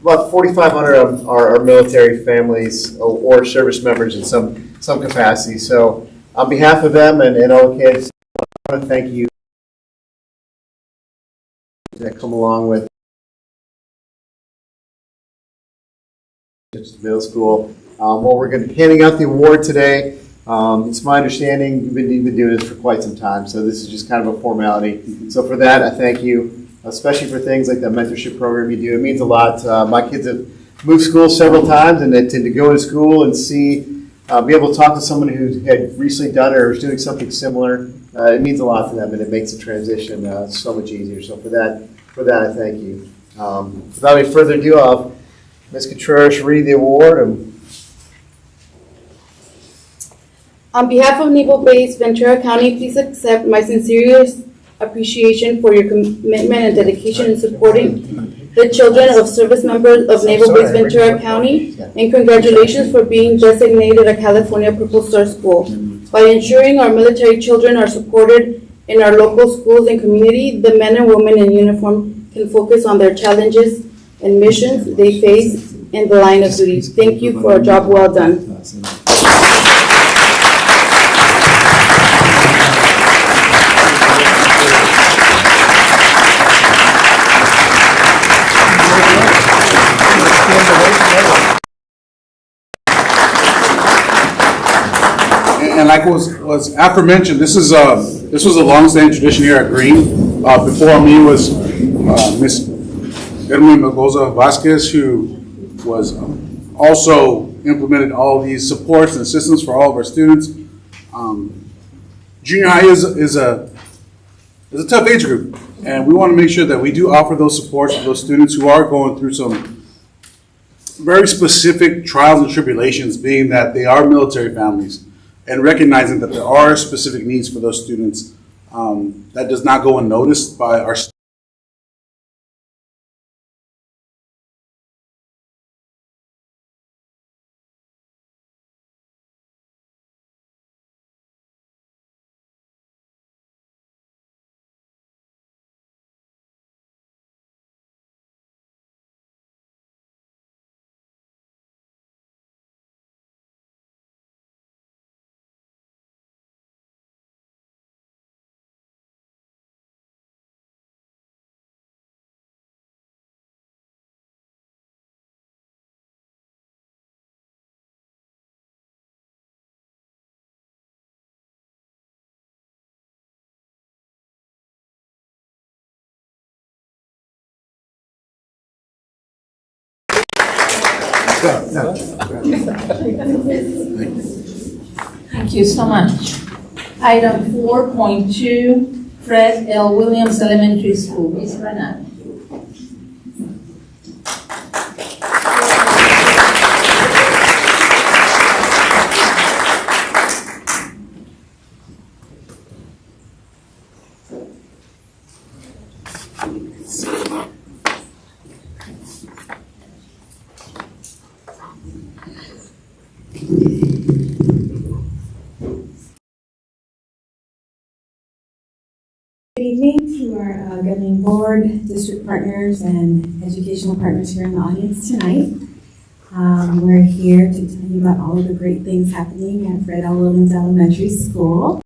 about 4,500 of our military families or service members in some capacity. So on behalf of them and all the kids, I want to thank you that come along with middle school. Well, we're going to be handing out the award today. It's my understanding you've been doing this for quite some time, so this is just kind of a formality. So for that, I thank you, especially for things like that mentorship program you do. It means a lot. My kids have moved schools several times, and to go to school and see, be able to talk to someone who had recently done it or is doing something similar, it means a lot to them, and it makes the transition so much easier. So for that, I thank you. Without any further ado, I'll have Ms. Contreras read the award. On behalf of Naval-based Ventura County, please accept my sincerest appreciation for your commitment and dedication in supporting the children of service members of Naval-based Ventura County, and congratulations for being designated a California Purple Star School. By ensuring our military children are supported in our local schools and community, the men and women in uniform can focus on their challenges and missions they face in the line of duty. Thank you for a job well done. And like was aforementioned, this was a long-standing tradition here at Green. Before me was Miss Edwin Mendoza Vasquez, who was also implemented all these supports and systems for all of our students. Junior high is a tough age group, and we want to make sure that we do offer those supports to those students who are going through some very specific trials and tribulations, being that they are military families, and recognizing that there are specific needs for those students that does not go unnoticed by our students. Thank you so much. Item 4.2, Fred L. Williams Elementary School. Ms. Renat. Good evening to our governing board, district partners, and educational partners here in the audience tonight. We're here to tell you about all of the great things happening at Fred L. Williams Elementary School.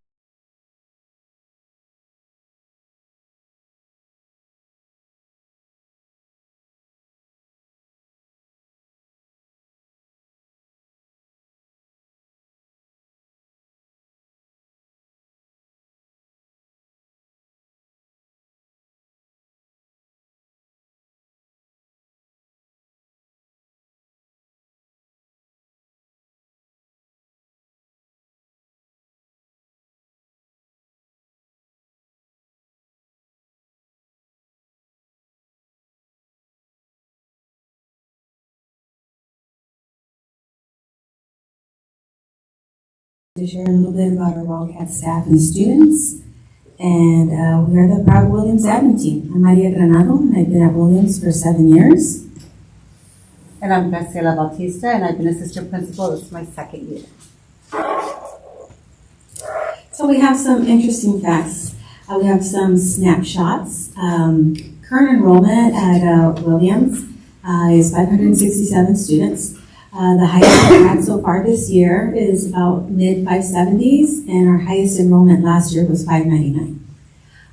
To share a little bit about our Wildcat staff and students, and we're the proud Williams admin team. I'm Maria Granado, and I've been at Williams for 7 years. And I'm Graciela Bautista, and I've been assistant principal. This is my second year. So we have some interesting facts. We have some snapshots. Current enrollment at Williams is 567 students. The highest we've had so far this year is about mid-570s, and our highest enrollment last year was 599.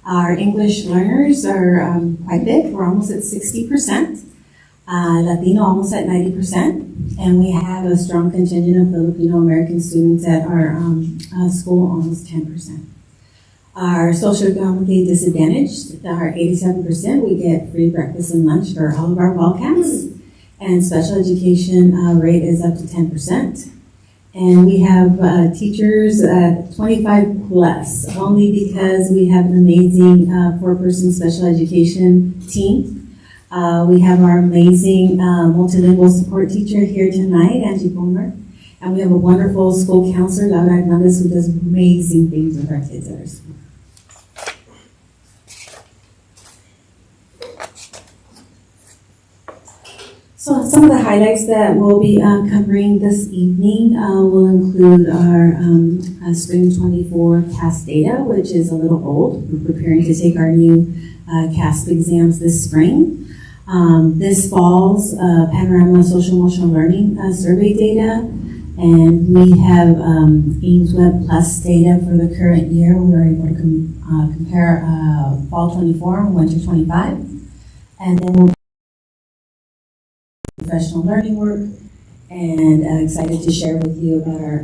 Our English learners are quite big. We're almost at 60%. Latino almost at 90%. And we have a strong contingent of Filipino-American students at our school, almost 10%. Our socioeconomically disadvantaged are 87%. We get free breakfast and lunch for all of our Wildcats. And special education rate is up to 10%. And we have teachers at 25 plus, only because we have an amazing 4-person special education team. We have our amazing multilingual support teacher here tonight, Angie Fulmer. And we have a wonderful school counselor, Laura Hernandez, who does amazing things with our kids at our school. So some of the highlights that we'll be covering this evening will include our Spring 24 CASP data, which is a little old. We're preparing to take our new CASP exams this spring. This fall's Panorama Social Emotional Learning survey data, and we have Ames Web Plus data for the current year. We were able to compare fall 24 and winter 25, and then we'll professional learning work, and excited to share with you about our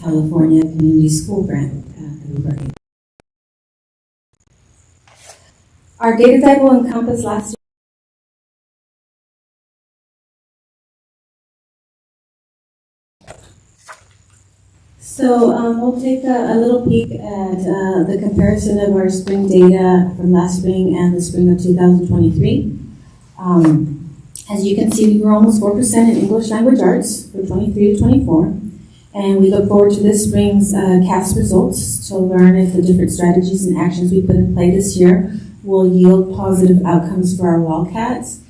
California Community School Grant that we were able. Our data type will encompass last year. So we'll take a little peek at the comparison of our spring data from last spring and the spring of 2023. As you can see, we grew almost 4% in English language arts from 23 to 24. And we look forward to this spring's CASP results to learn if the different strategies and actions we put in play this year will yield positive outcomes for our Wildcats.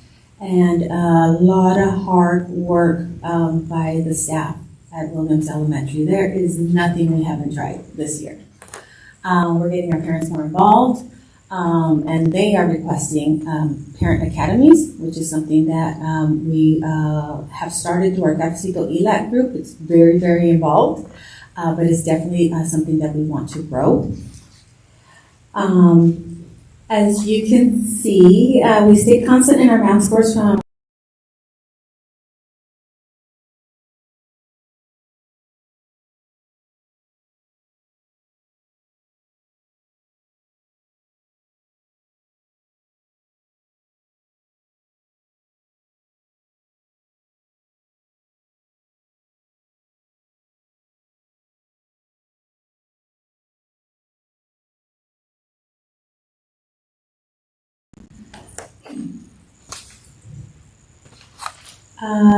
And a lot of hard work by the staff at Williams Elementary. There is nothing we haven't tried this year. We're getting our parents more involved. And they are requesting parent academies, which is something that we have started through our Cafecito ELAC group. It's very, very involved, but it's definitely something that we want to grow. As you can see, we stayed constant in our math scores from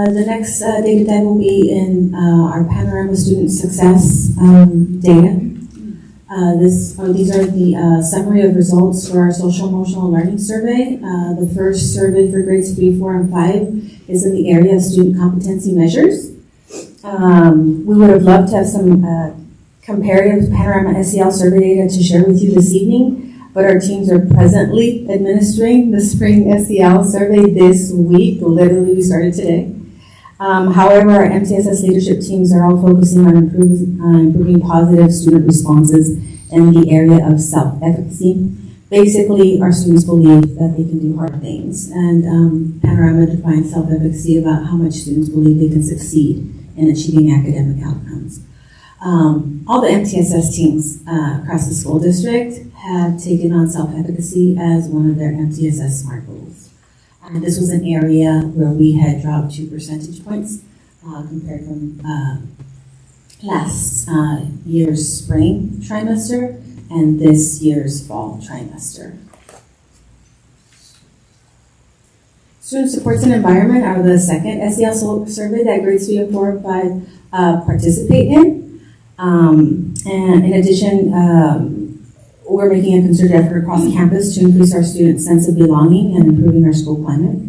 the next data type will be in our Panorama Student Success data. These are the summary of results for our Social Emotional Learning Survey. The first survey for grades 3, 4, and 5 is in the area of student competency measures. We would have loved to have some comparative Panorama SEL survey data to share with you this evening, but our teams are presently administering the spring SEL survey this week. Literally, we started today. However, our MTSS leadership teams are all focusing on improving positive student responses in the area of self-efficacy. Basically, our students believe that they can do hard things, and Panorama defines self-efficacy about how much students believe they can succeed in achieving academic outcomes. All the MTSS teams across the school district have taken on self-efficacy as one of their MTSS SMART goals. This was an area where we had dropped 2 percentage points compared from last year's spring trimester and this year's fall trimester. Student supports and environment are the second SEL survey that grades 3 and 4 and 5 participate in. And in addition, we're making a concerted effort across campus to increase our students' sense of belonging and improving our school climate.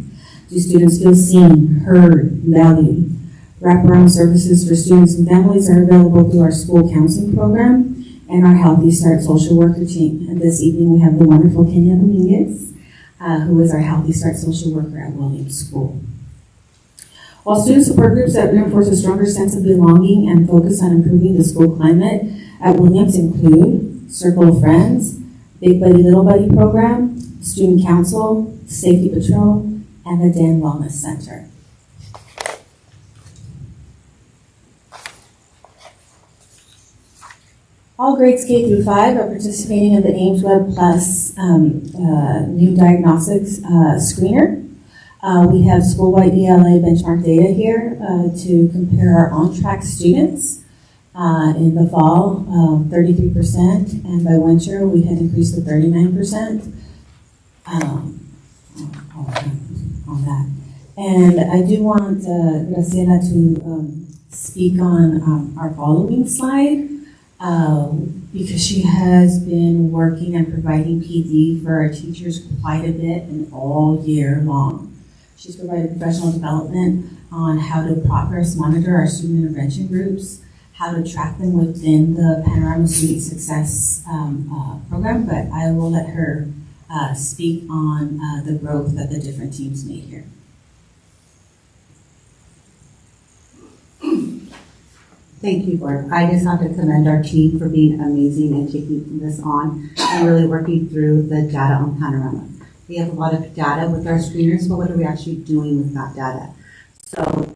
Do students feel seen, heard, valued? Wraparound services for students and families are available through our school counseling program and our Healthy Start social worker team. And this evening we have the wonderful Kenya Dominguez, who is our Healthy Start social worker at Williams School. while student support groups that reinforce a stronger sense of belonging and focus on improving the school climate at Williams include Circle of Friends, Big Buddy Little Buddy program, Student Council, Safety Patrol, and the Dan Wellness Center. All grades K through 5 are participating in the Ames Web Plus new diagnostics screener. We have school-wide ELA benchmark data here to compare our on-track students. In the fall, 33%, and by winter we had increased to 39% on that. And I do want Graciela to speak on our following slide. Because she has been working and providing PD for our teachers quite a bit and all year long. She's provided professional development on how to progress monitor our student intervention groups, how to track them within the Panorama Student Success program, but I will let her speak on the growth that the different teams made here. Thank you, Board. I just have to commend our team for being amazing and taking this on and really working through the data on Panorama. We have a lot of data with our screeners, but what are we actually doing with that data? So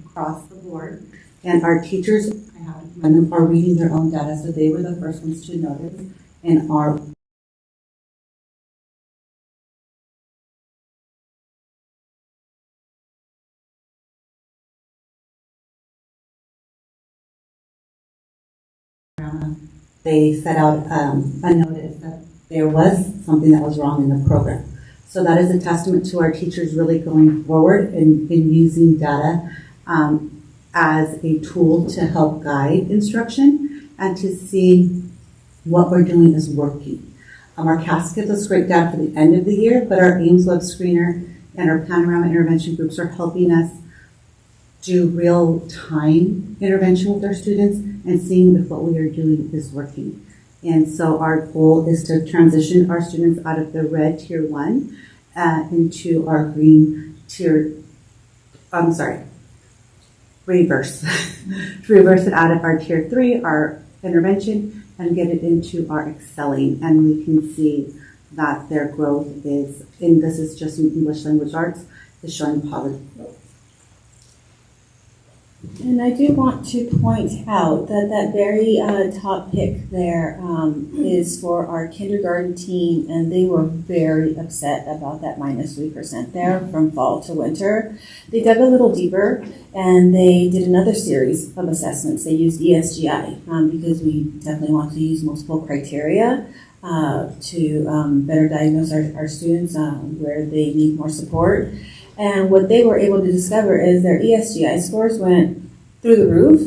across the board. And our teachers, I have to commend them, are reading their own data, so they were the first ones to notice and are they set out a notice that there was something that was wrong in the program. So that is a testament to our teachers really going forward and using data as a tool to help guide instruction and to see what we're doing is working. Our CAS gives us great data for the end of the year, but our Ames Web Screener and our Panorama intervention groups are helping us do real-time intervention with our students and seeing if what we are doing is working. And so our goal is to transition our students out of the red tier 1 into our green tier, reverse. To reverse it out of our tier 3, our intervention, and get it into our excelling. And we can see that their growth is, and this is just in English language arts, is showing positive growth. And I do want to point out that that very top pick there is for our kindergarten team, and they were very upset about that -3% there from fall to winter. They dug a little deeper, and they did another series of assessments. They used ESGI because we definitely want to use multiple criteria to better diagnose our students where they need more support. And what they were able to discover is their ESGI scores went through the roof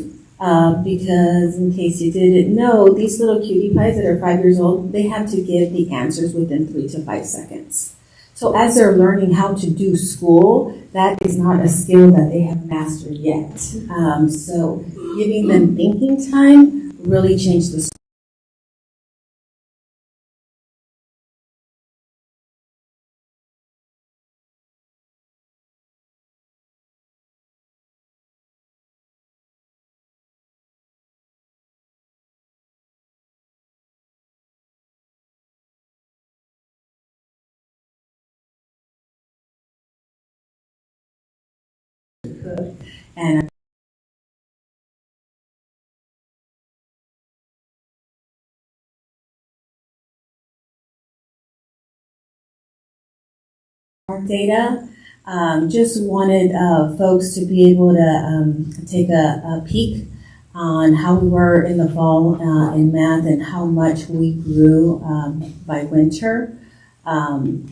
because, in case you didn't know, these little cutie pies that are 5 years old, they have to give the answers within 3 to 5 seconds. So as they're learning how to do school, that is not a skill that they have mastered yet. So giving them thinking time really changed the and our data. Just wanted folks to be able to take a peek on how we were in the fall in math and how much we grew by winter. And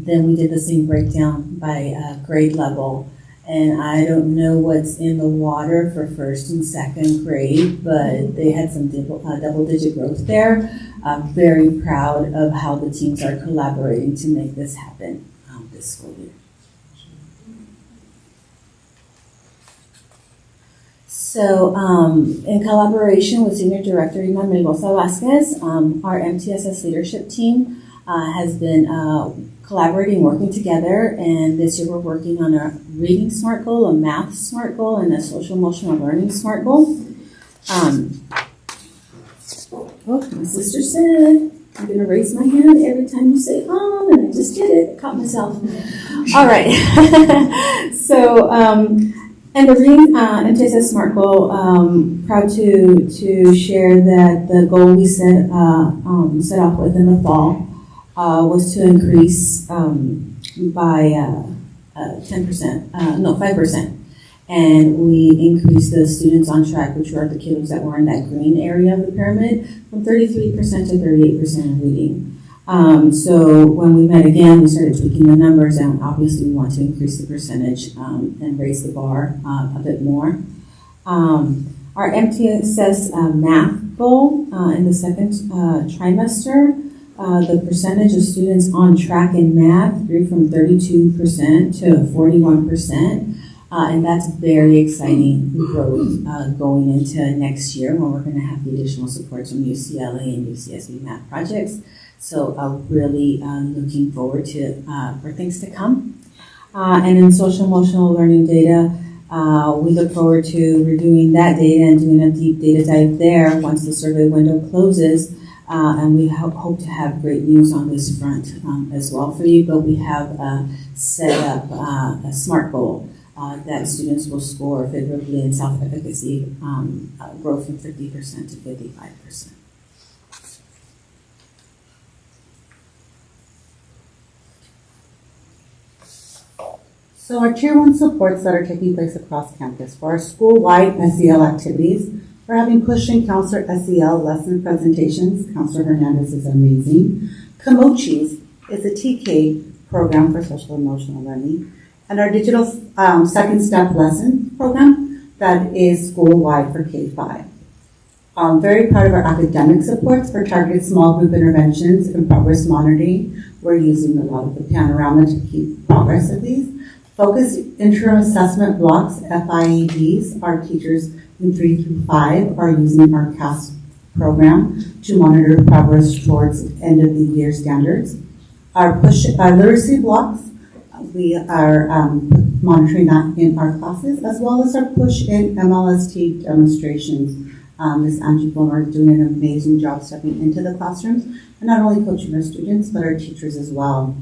then we did the same breakdown by grade level. And I don't know what's in the water for first and second grade, but they had some double-digit growth there. I'm very proud of how the teams are collaborating to make this happen this school year. So, in collaboration with Senior Director Ima Melgoza Vasquez, our MTSS leadership team has been collaborating, working together, and this year we're working on a reading SMART goal, a math SMART goal, and a social emotional learning SMART goal. Oh, my sister said, I'm going to raise my hand every time you say, and I just did it. I caught myself. All right. So, and the reading MTSS SMART goal, proud to share that the goal we set off with in the fall was to increase by 5%. And we increased the students on track, which were the kiddos that were in that green area of the pyramid, from 33% to 38% in reading. So when we met again, we started tweaking the numbers, and obviously we want to increase the percentage and raise the bar a bit more. Our MTSS math goal in the second trimester, the percentage of students on track in math grew from 32% to 41%. And that's very exciting growth going into next year when we're going to have the additional supports from UCLA and UCSB math projects. So really looking forward to for things to come. And in social emotional learning data, we look forward to reviewing that data and doing a deep data dive there once the survey window closes. And we hope to have great news on this front as well for you. But we have set up a SMART goal that students will score favorably in self-efficacy, grow from 50% to 55%. So our Tier 1 supports that are taking place across campus for our school-wide SEL activities, we're having Push and Counselor SEL lesson presentations. Counselor Hernandez is amazing. Komochis is a TK program for social emotional learning. And our digital second step lesson program that is school-wide for K-5. I'm very proud of our academic supports for targeted small group interventions and progress monitoring. We're using a lot of the panorama to keep progress of these. Focused interim assessment blocks, FIEDs, our teachers in 3 through 5 are using our CAST program to monitor progress towards end of the year standards. Our literacy blocks, we are monitoring that in our classes, as well as our push in MLST demonstrations. Ms. Angie Fulmer is doing an amazing job stepping into the classrooms, and not only coaching our students, but our teachers as well.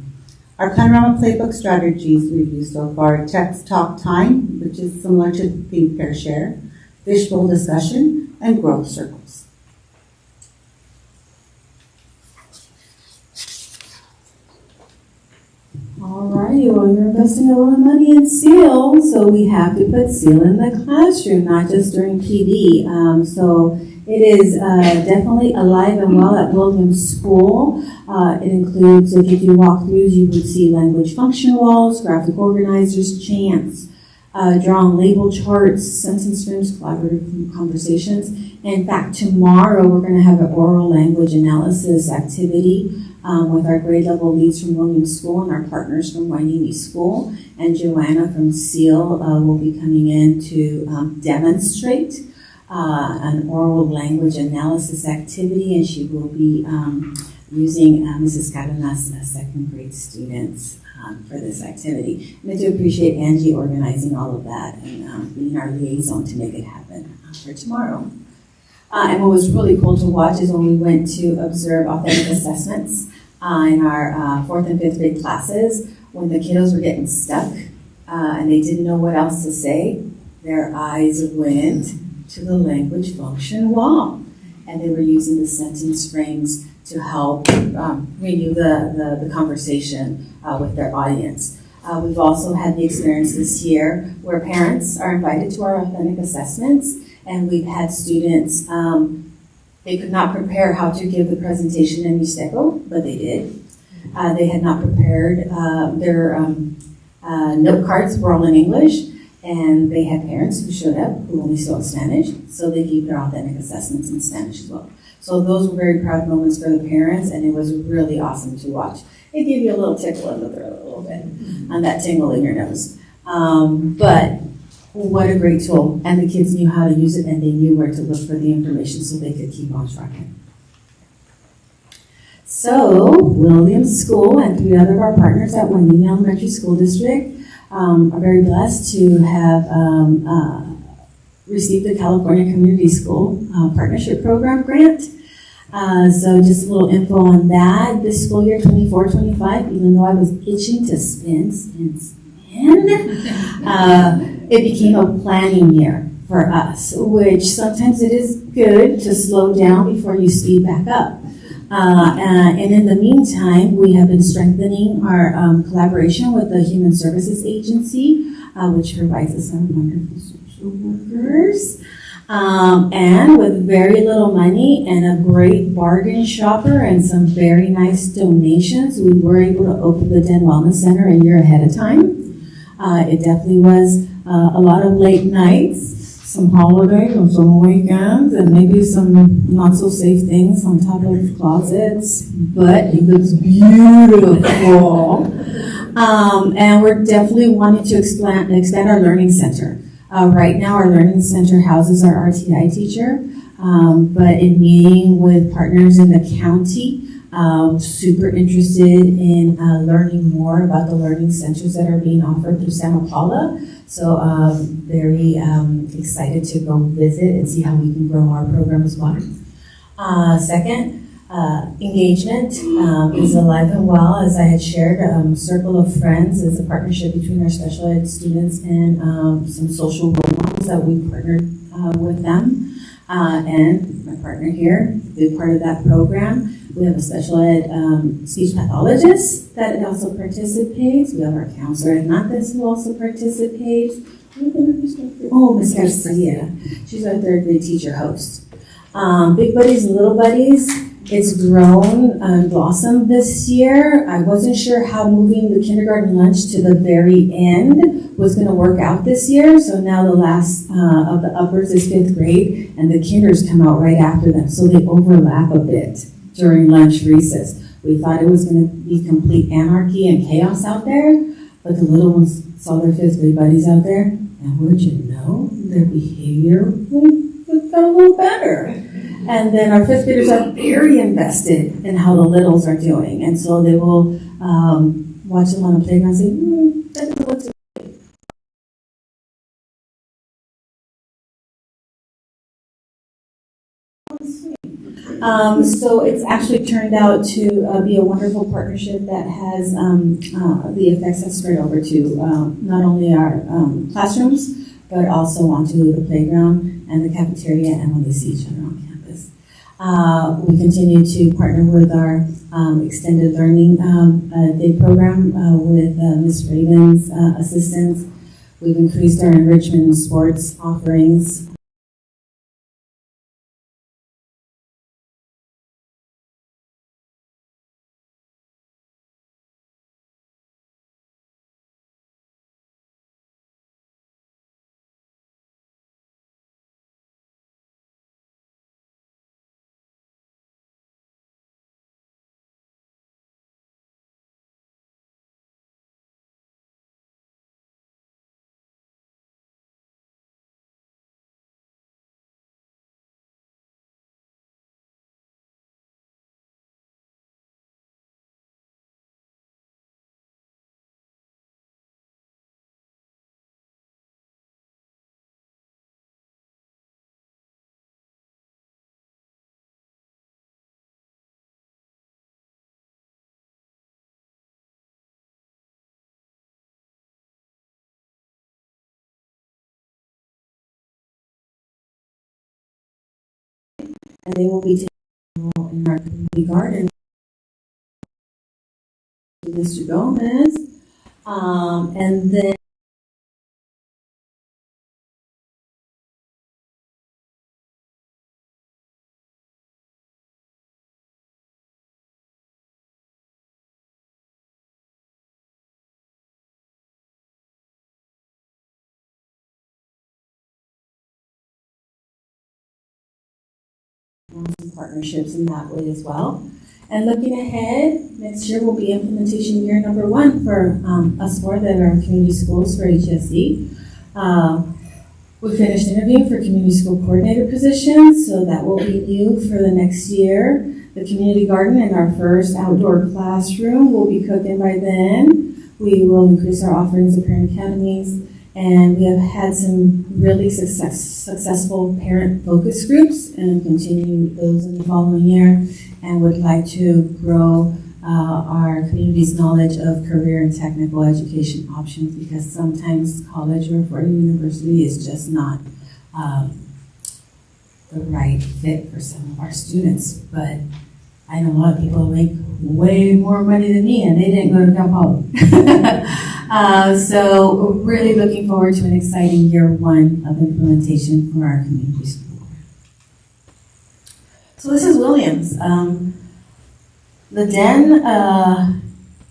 Our panorama playbook strategies we've used so far: text talk time, which is similar to Think Pair Share, fishbowl discussion, and growth circles. Alrighty, well, you're investing a lot of money in SEAL, so we have to put SEAL in the classroom, not just during PD. So it is definitely alive and well at Williams School. It includes, if you do walkthroughs, you would see language function walls, graphic organizers, chants, drawn label charts, sentence streams, collaborative conversations. In fact, tomorrow we're going to have an oral language analysis activity with our grade level leads from Williams School and our partners from Wainini School. And Joanna from SEAL will be coming in to demonstrate an oral language analysis activity, and she will be using Mrs. Cadenas' second grade students for this activity. And I do appreciate Angie organizing all of that and being our liaison to make it happen for tomorrow. And what was really cool to watch is when we went to observe authentic assessments in our 4th and 5th grade classes, when the kiddos were getting stuck and they didn't know what else to say, their eyes went to the language function wall. And they were using the sentence frames to help renew the conversation with their audience. We've also had the experience this year where parents are invited to our authentic assessments, and we've had students, they could not prepare how to give the presentation in Mixteco, but they did. They had not prepared, their note cards were all in English, And they had parents who showed up who only spoke Spanish, so they gave their authentic assessments in Spanish as well. So those were very proud moments for the parents, and it was really awesome to watch. It gave you a little tickle in the throat a little bit, and that tingle in your nose. But what a great tool. And the kids knew how to use it, and they knew where to look for the information so they could keep on tracking. So, Williams School and 3 other of our partners at Waimea Elementary School District are very blessed to have received the California Community School Partnership Program grant. So just a little info on that. This school year, 24-25, even though I was itching to spin, it became a planning year for us, which sometimes it is good to slow down before you speed back up. And in the meantime, we have been strengthening our collaboration with the Human Services Agency, which provides us some wonderful social workers. And with very little money and a great bargain shopper and some very nice donations, we were able to open the Den Wellness Center a year ahead of time. It definitely was a lot of late nights, some holidays and some weekends, and maybe some not so safe things on top of closets, but it looks beautiful. And we're definitely wanting to expand our learning center. Right now, our learning center houses our RTI teacher, but in meeting with partners in the county, super interested in learning more about the learning centers that are being offered through Santa Paula. So very excited to go visit and see how we can grow our program as well. Second, engagement is alive and well. As I had shared, Circle of Friends is a partnership between our special ed students and some social role models that we partnered with them. And my partner here, big part of that program. We have a special ed speech pathologist that also participates. We have our counselor at Mathis who also participates. Oh, Miss Garcia. She's our 3rd grade teacher host. Big Buddies and Little Buddies. It's grown and blossomed this year. I wasn't sure how moving the kindergarten lunch to the very end was going to work out this year. So now the last of the uppers is 5th grade, and the kinders come out right after them. So they overlap a bit during lunch recess. We thought it was going to be complete anarchy and chaos out there, but the little ones saw their 5th grade buddies out there, and would you know, their behavior got a little better. And then our 5th graders are very invested in how the littles are doing. And so they will watch them on the playground and say, that's what's so it's actually turned out to be a wonderful partnership that has the effects have spread over to not only our classrooms, but also onto the playground and the cafeteria and when they see each other on campus. We continue to partner with our extended learning day program with Ms. Raven's assistance. We've increased our enrichment and sports offerings. And they will be taking in our community garden. Mr. Gomez, and then some partnerships in that way as well. And looking ahead, next year will be implementation year number 1 for us four that are community schools for HESD. We finished interviewing for community school coordinator positions, so that will be new for the next year. The community garden and our first outdoor classroom will be cooking by then. We will increase our offerings of parent academies, and we have had some really successful parent focus groups and continue those in the following year, and would like to grow our community's knowledge of career and technical education options, because sometimes college or for university is just not the right fit for some of our students. But I know a lot of people make way more money than me, and they didn't go to Cal Poly. So really looking forward to an exciting year 1 of implementation for our community school. So this is Williams. The Den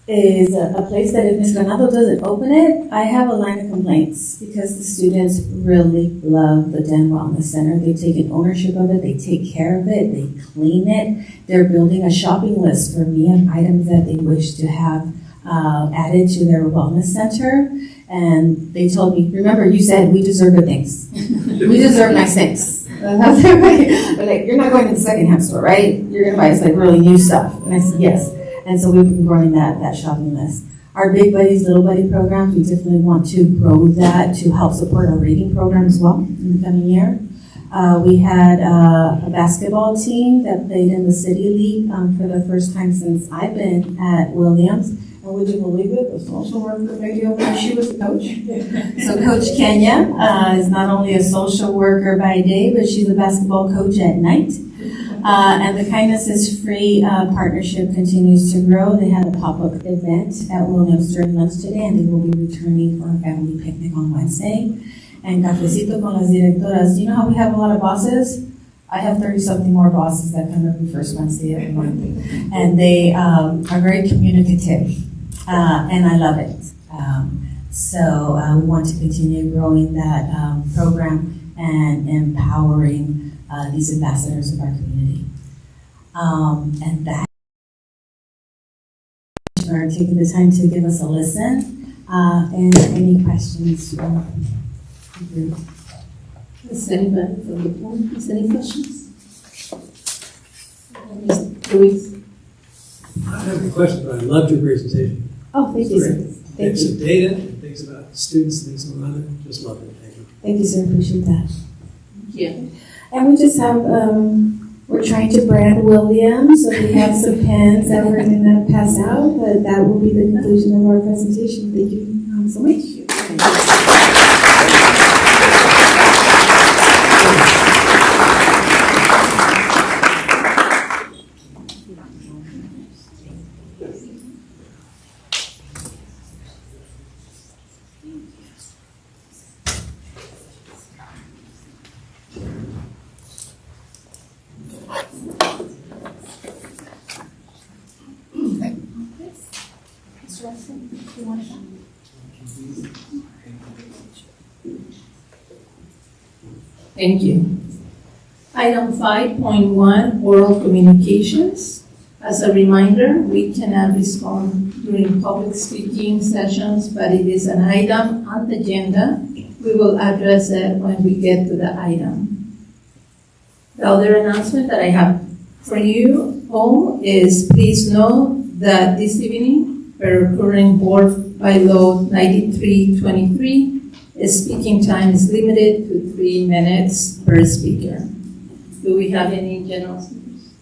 is a place that if Ms. Granado doesn't open it, I have a line of complaints, because the students really love the Den Wellness Center. They've taken ownership of it, they take care of it, they clean it. They're building a shopping list for me of items that they wish to have added to their wellness center. And they told me, remember, you said we deserve good things. We deserve nice things. They're like, you're not going to the secondhand store, right? You're going to buy us like really new stuff. And I said, yes. And so we've been growing that shopping list. Our Big Buddies, Little Buddy programs, we definitely want to grow that to help support our reading program as well in the coming year. We had a basketball team that played in the City League for the first time since I've been at Williams. And would you believe it? The social worker lady over there, she was the coach. So Coach Kenya is not only a social worker by day, but she's a basketball coach at night. And the Kindness is Free partnership continues to grow. They had a pop-up event at Williams during lunch today, and they will be returning for a family picnic on Wednesday. And Cafecito con las Directoras. You know how we have a lot of bosses? I have 30-something more bosses that come every first Wednesday of the month. And they are very communicative, and I love it. So we want to continue growing that program and empowering these ambassadors of our community. And that for taking the time to give us a listen. And any questions from the group? Is anybody from the board has any questions? Luis? I have a question, but I loved your presentation. Oh, thank you, sir. Thank Things you. of data, and things about students, things on other, just love it. Thank you. Thank you, sir. Appreciate that. Yeah. And we just have, we're trying to brand Williams, so we have some pens that we're going to pass out, but that will be the conclusion of our presentation. Thank you so much. Thank you. Item 5.1, oral communications. As a reminder, we cannot respond during public speaking sessions, but it is an item on the agenda. We will address it when we get to the item. The other announcement that I have for you all is please know that this evening, per current board by law 9323, speaking time is limited to 3 minutes per speaker. Do we have any general speakers?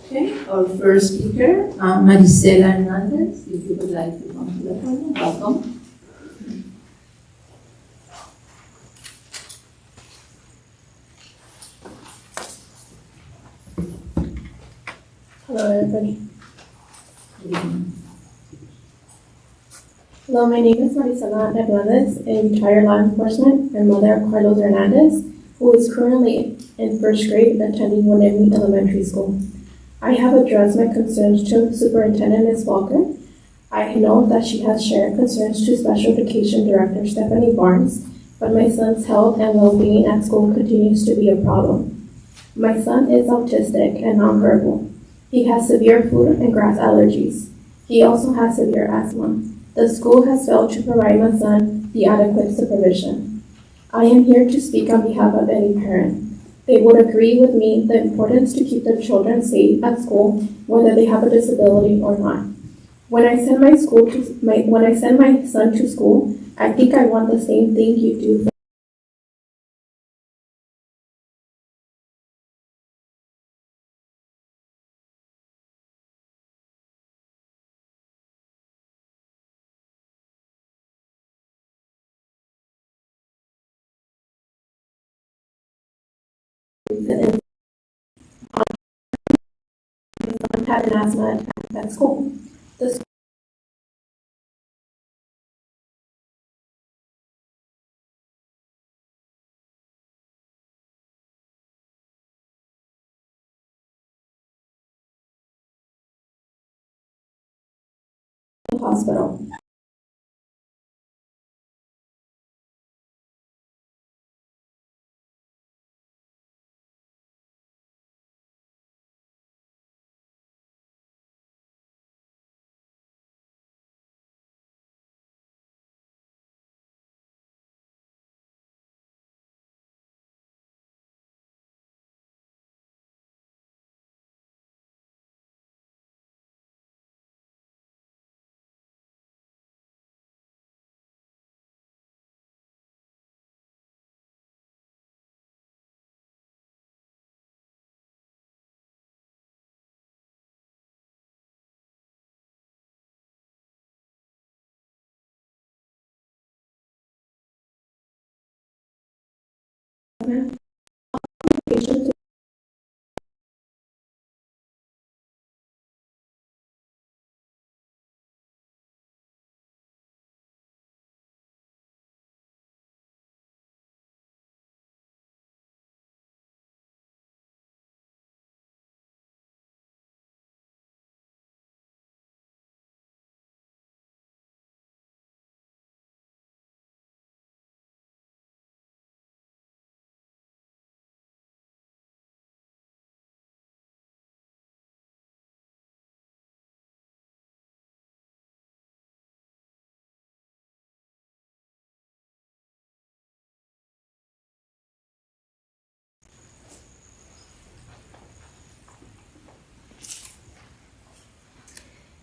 Okay, our first speaker, Marisela Hernandez, if you would like to come to the podium, welcome. Hello, everybody. Hello, my name is Marisela Hernandez, a retired law enforcement and mother of Carlos Hernandez, who is currently in first grade attending Winnemucca Elementary School. I have addressed my concerns to Superintendent Ms. Walker. I know that she has shared concerns to Special Education Director Stephanie Barnes, but my son's health and well-being at school continues to be a problem. My son is autistic and nonverbal. He has severe food and grass allergies. He also has severe asthma. The school has failed to provide my son the adequate supervision. I am here to speak on behalf of any parent. They would agree with me the importance to keep their children safe at school, whether they have a disability or not. When I send my son to school, I think I want the same thing you do for and have an asthma at school. The school hospital. Patients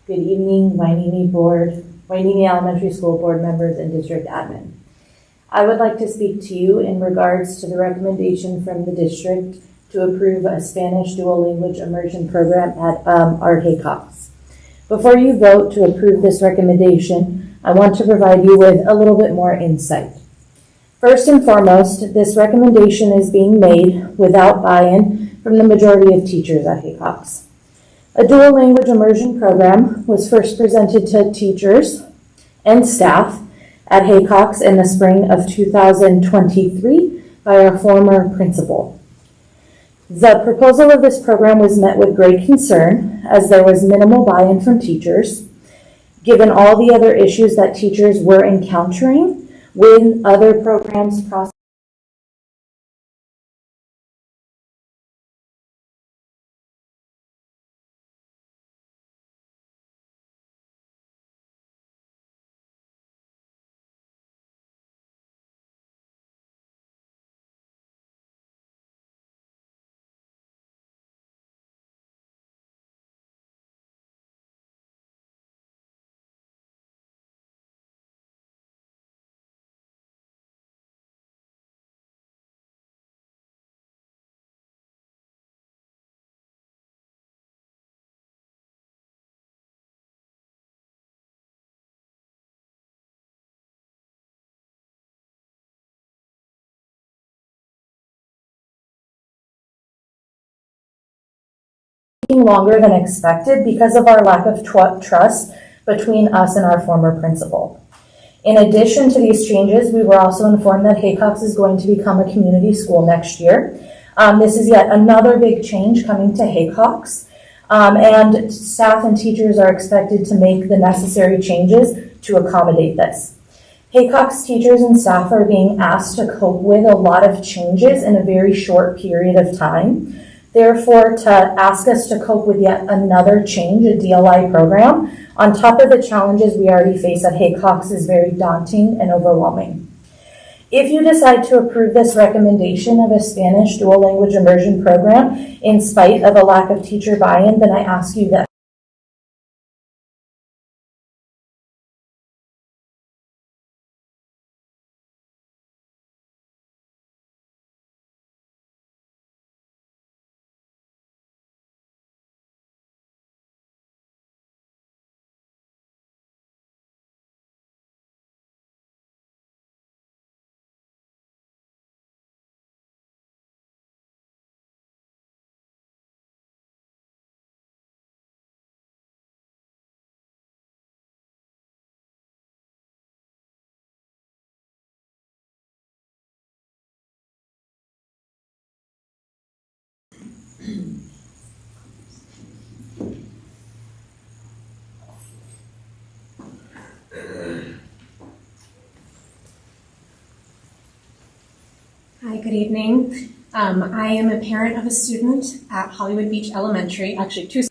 Good evening, Wainini Elementary School Board members and district admin. I would like to speak to you in regards to the recommendation from the district to approve a Spanish dual language immersion program at our Haycox. Before you vote to approve this recommendation, I want to provide you with a little bit more insight. First and foremost, this recommendation is being made without buy-in from the majority of teachers at Haycox. A dual language immersion program was first presented to teachers and staff at Haycox in the spring of 2023 by our former principal. The proposal of this program was met with great concern as there was minimal buy-in from teachers, given all the other issues that teachers were encountering with other programs processed. Longer than expected because of our lack of trust between us and our former principal. In addition to these changes, we were also informed that Haycox is going to become a community school next year. This is yet another big change coming to Haycox, and staff and teachers are expected to make the necessary changes to accommodate this. Haycock's teachers and staff are being asked to cope with a lot of changes in a very short period of time. Therefore, to ask us to cope with yet another change, a DLI program, on top of the challenges we already face at Haycock's is very daunting and overwhelming. If you decide to approve this recommendation of a Spanish dual language immersion program in spite of a lack of teacher buy-in, then I ask you that Hi, good evening. I am a parent of a student at Hollywood Beach Elementary, actually two.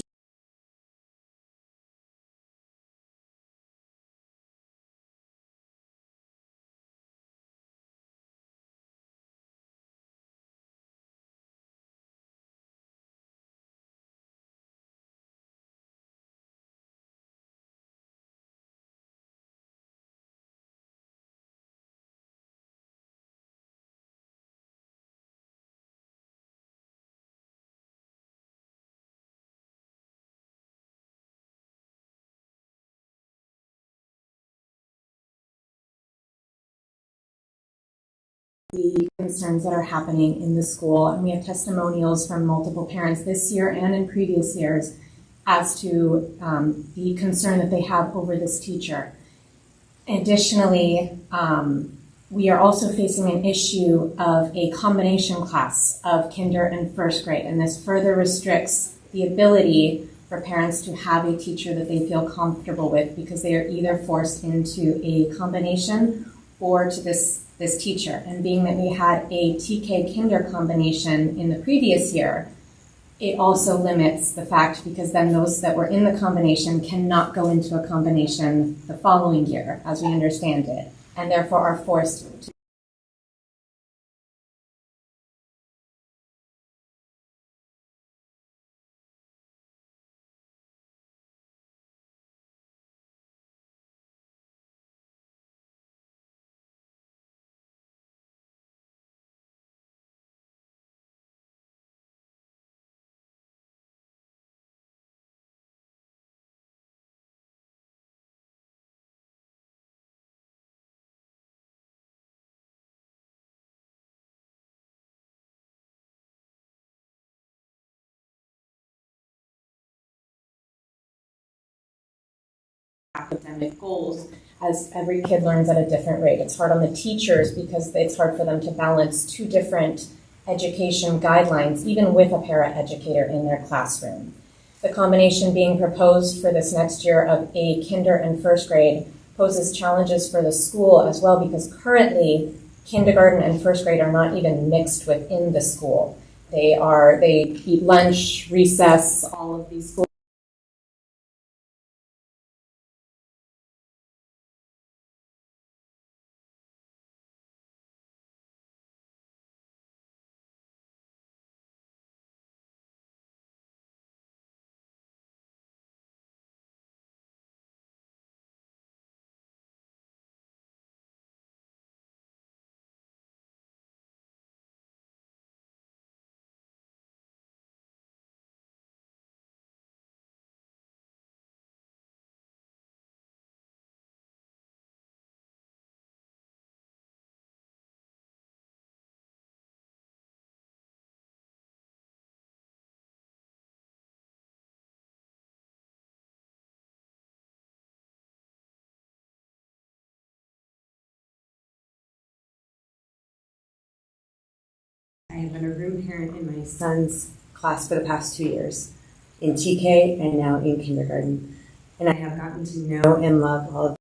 The concerns that are happening in the school, and we have testimonials from multiple parents this year and in previous years as to the concern that they have over this teacher. Additionally, we are also facing an issue of a combination class of kinder and first grade, and this further restricts the ability for parents to have a teacher that they feel comfortable with, because they are either forced into a combination or to this teacher. And being that we had a TK kinder combination in the previous year, it also limits the fact, because then those that were in the combination cannot go into a combination the following year, as we understand it, and therefore are forced to. Academic goals, as every kid learns at a different rate. It's hard on the teachers because it's hard for them to balance two different education guidelines, even with a para-educator in their classroom. The combination being proposed for this next year of a kinder and first grade poses challenges for the school as well, because currently kindergarten and first grade are not even mixed within the school. They eat lunch, recess, all of these schools. I have been a room parent in my son's class for the past 2 years, in TK and now in kindergarten. And I have gotten to know and love all of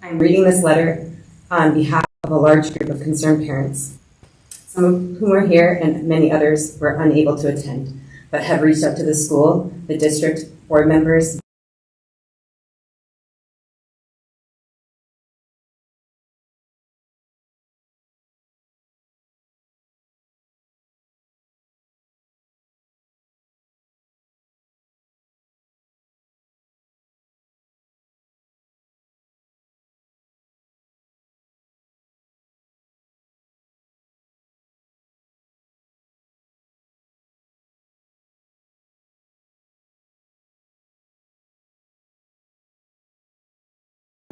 I'm reading this letter on behalf of a large group of concerned parents, some of whom are here and many others were unable to attend, but have reached out to the school, the district, board members,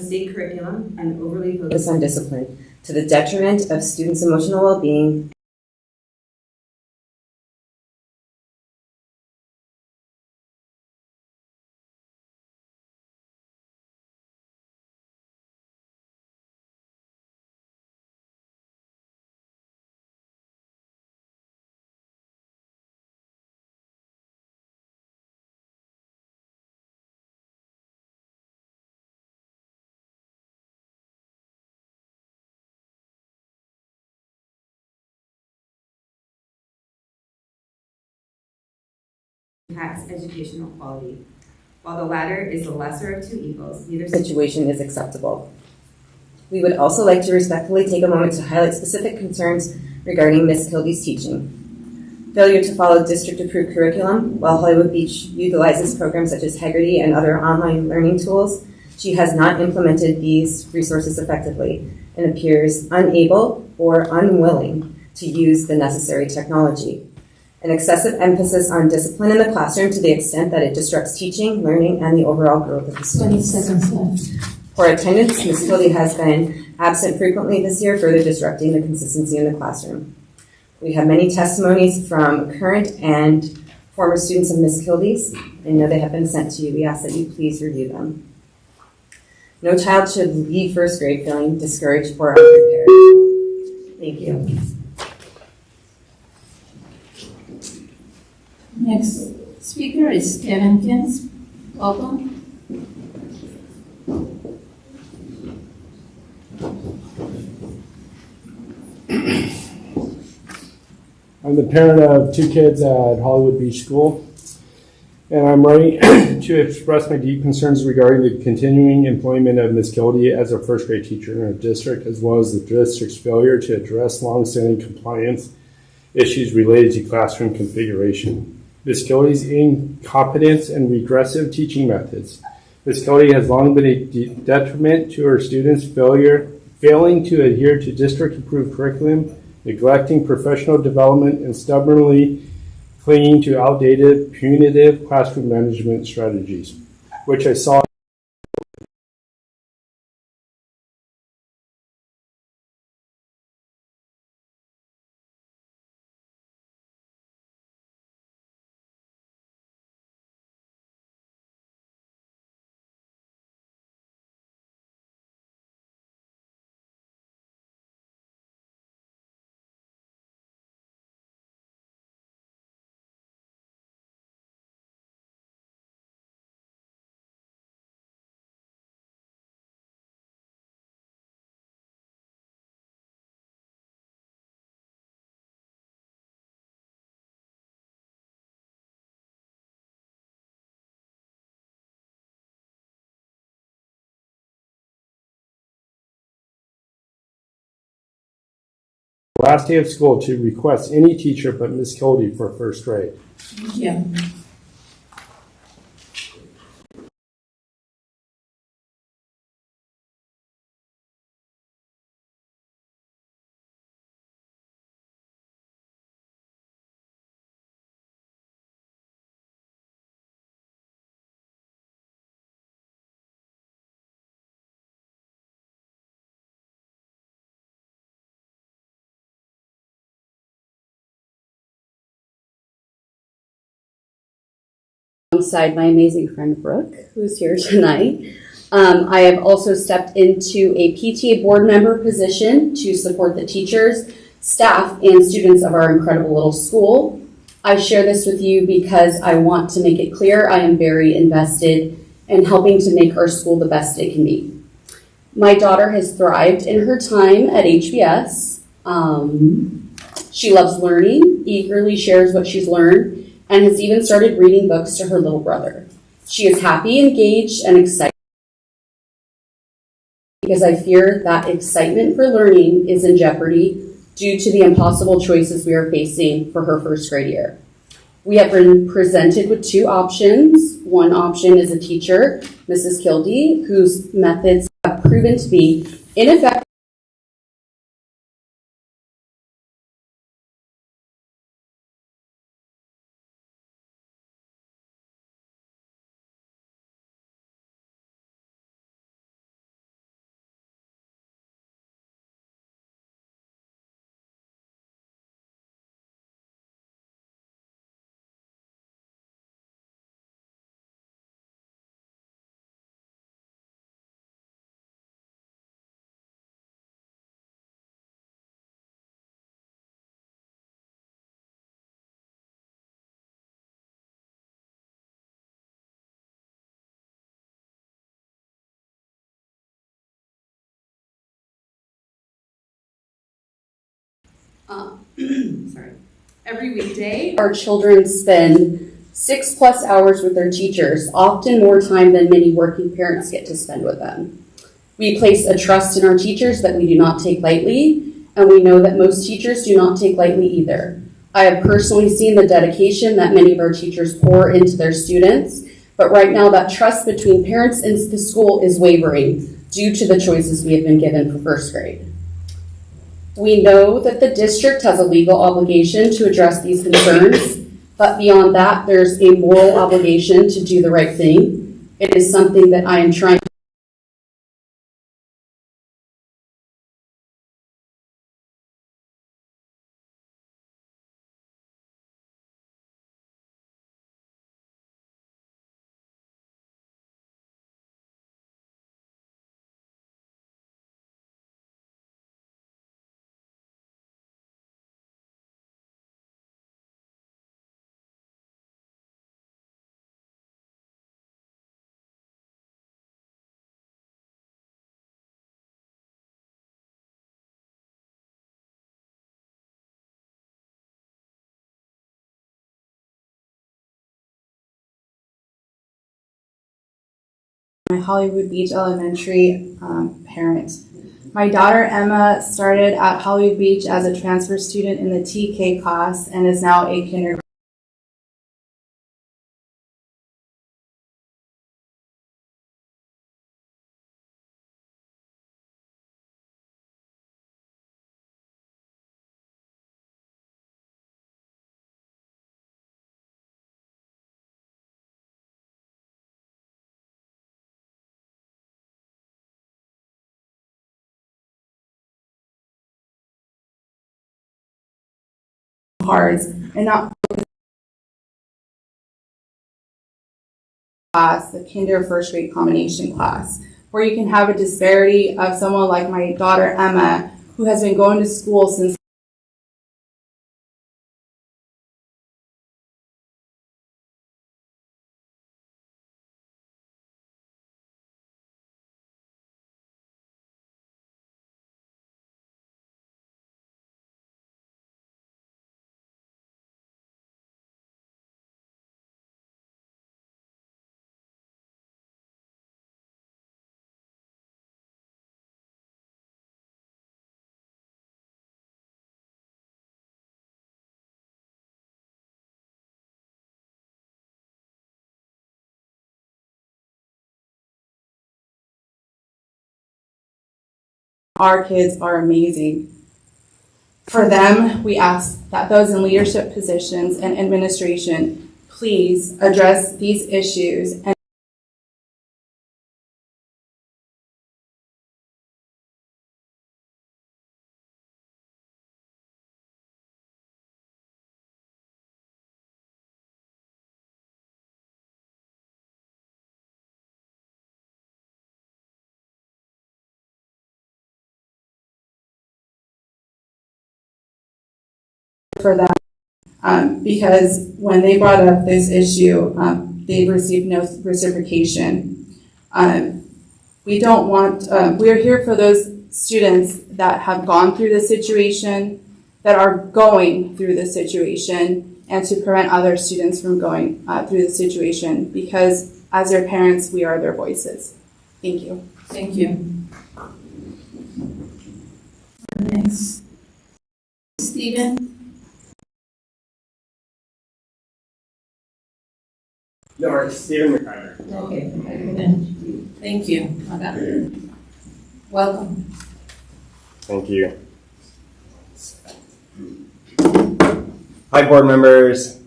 state curriculum and overly focus on discipline to the detriment of students' emotional well-being. Impacts educational quality. While the latter is the lesser of two evils, neither situation is acceptable. We would also like to respectfully take a moment to highlight specific concerns regarding Ms. Kilby's teaching. Failure to follow district-approved curriculum. While Hollywood Beach utilizes programs such as Haggerty and other online learning tools, she has not implemented these resources effectively and appears unable or unwilling to use the necessary technology. An excessive emphasis on discipline in the classroom to the extent that it disrupts teaching, learning, and the overall growth of the 20 students. seconds left. Poor attendance. Ms. Kilby has been absent frequently this year, further disrupting the consistency in the classroom. We have many testimonies from current and former students of Ms. Kilby's. I know they have been sent to you. We ask that you please review them. No child should leave first grade feeling discouraged or unprepared. Thank you. Next speaker is Kevin Kins. Welcome. I'm the parent of two kids at Hollywood Beach School, and I'm writing to express my deep concerns regarding the continuing employment of Ms. Kilby as a first grade teacher in our district, as well as the district's failure to address longstanding compliance issues related to classroom configuration. Ms. Kilby's incompetence and regressive teaching methods. Ms. Kilby has long been a detriment to her students, failing to adhere to district-approved curriculum, neglecting professional development, and stubbornly clinging to outdated, punitive classroom management strategies, which I saw last day of school to request any teacher but Ms. Kilby for first grade. Yeah. Alongside my amazing friend Brooke, who's here tonight. I have also stepped into a PTA board member position to support the teachers, staff, and students of our incredible little school. I share this with you because I want to make it clear I am very invested in helping to make our school the best it can be. My daughter has thrived in her time at HBS. She loves learning, eagerly shares what she's learned, and has even started reading books to her little brother. She is happy, engaged, and excited because I fear that excitement for learning is in jeopardy due to the impossible choices we are facing for her first grade year. We have been presented with two options. One option is a teacher, Mrs. Kildee, whose methods have proven to be ineffective. Every weekday, our children spend 6+ hours with their teachers, often more time than many working parents get to spend with them. We place a trust in our teachers that we do not take lightly, and we know that most teachers do not take lightly either. I have personally seen the dedication that many of our teachers pour into their students, but right now that trust between parents and the school is wavering due to the choices we have been given for first grade. We know that the district has a legal obligation to address these concerns, but beyond that, there's a moral obligation to do the right thing. It is something that I am trying to my Hollywood Beach Elementary parent. My daughter Emma started at Hollywood Beach as a transfer student in the TK class and is now a kindergarten. Cards and not class, the kinder first grade combination class, where you can have a disparity of someone like my daughter Emma, who has been going to school since our kids are amazing. For them, we ask that those in leadership positions and administration please address these issues and for them, because when they brought up this issue, they received no reciprocation. We don't want, we're here for those students that have gone through the situation, that are going through the situation, and to prevent other students from going through the situation, because as their parents, we are their voices. Thank you. Thank you. Next. Stephen? No, Stephen McIver. Okay, thank you. Okay. Welcome. Thank you. Hi, board members,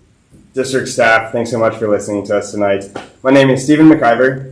district staff. Thanks so much for listening to us tonight. My name is Stephen McIver.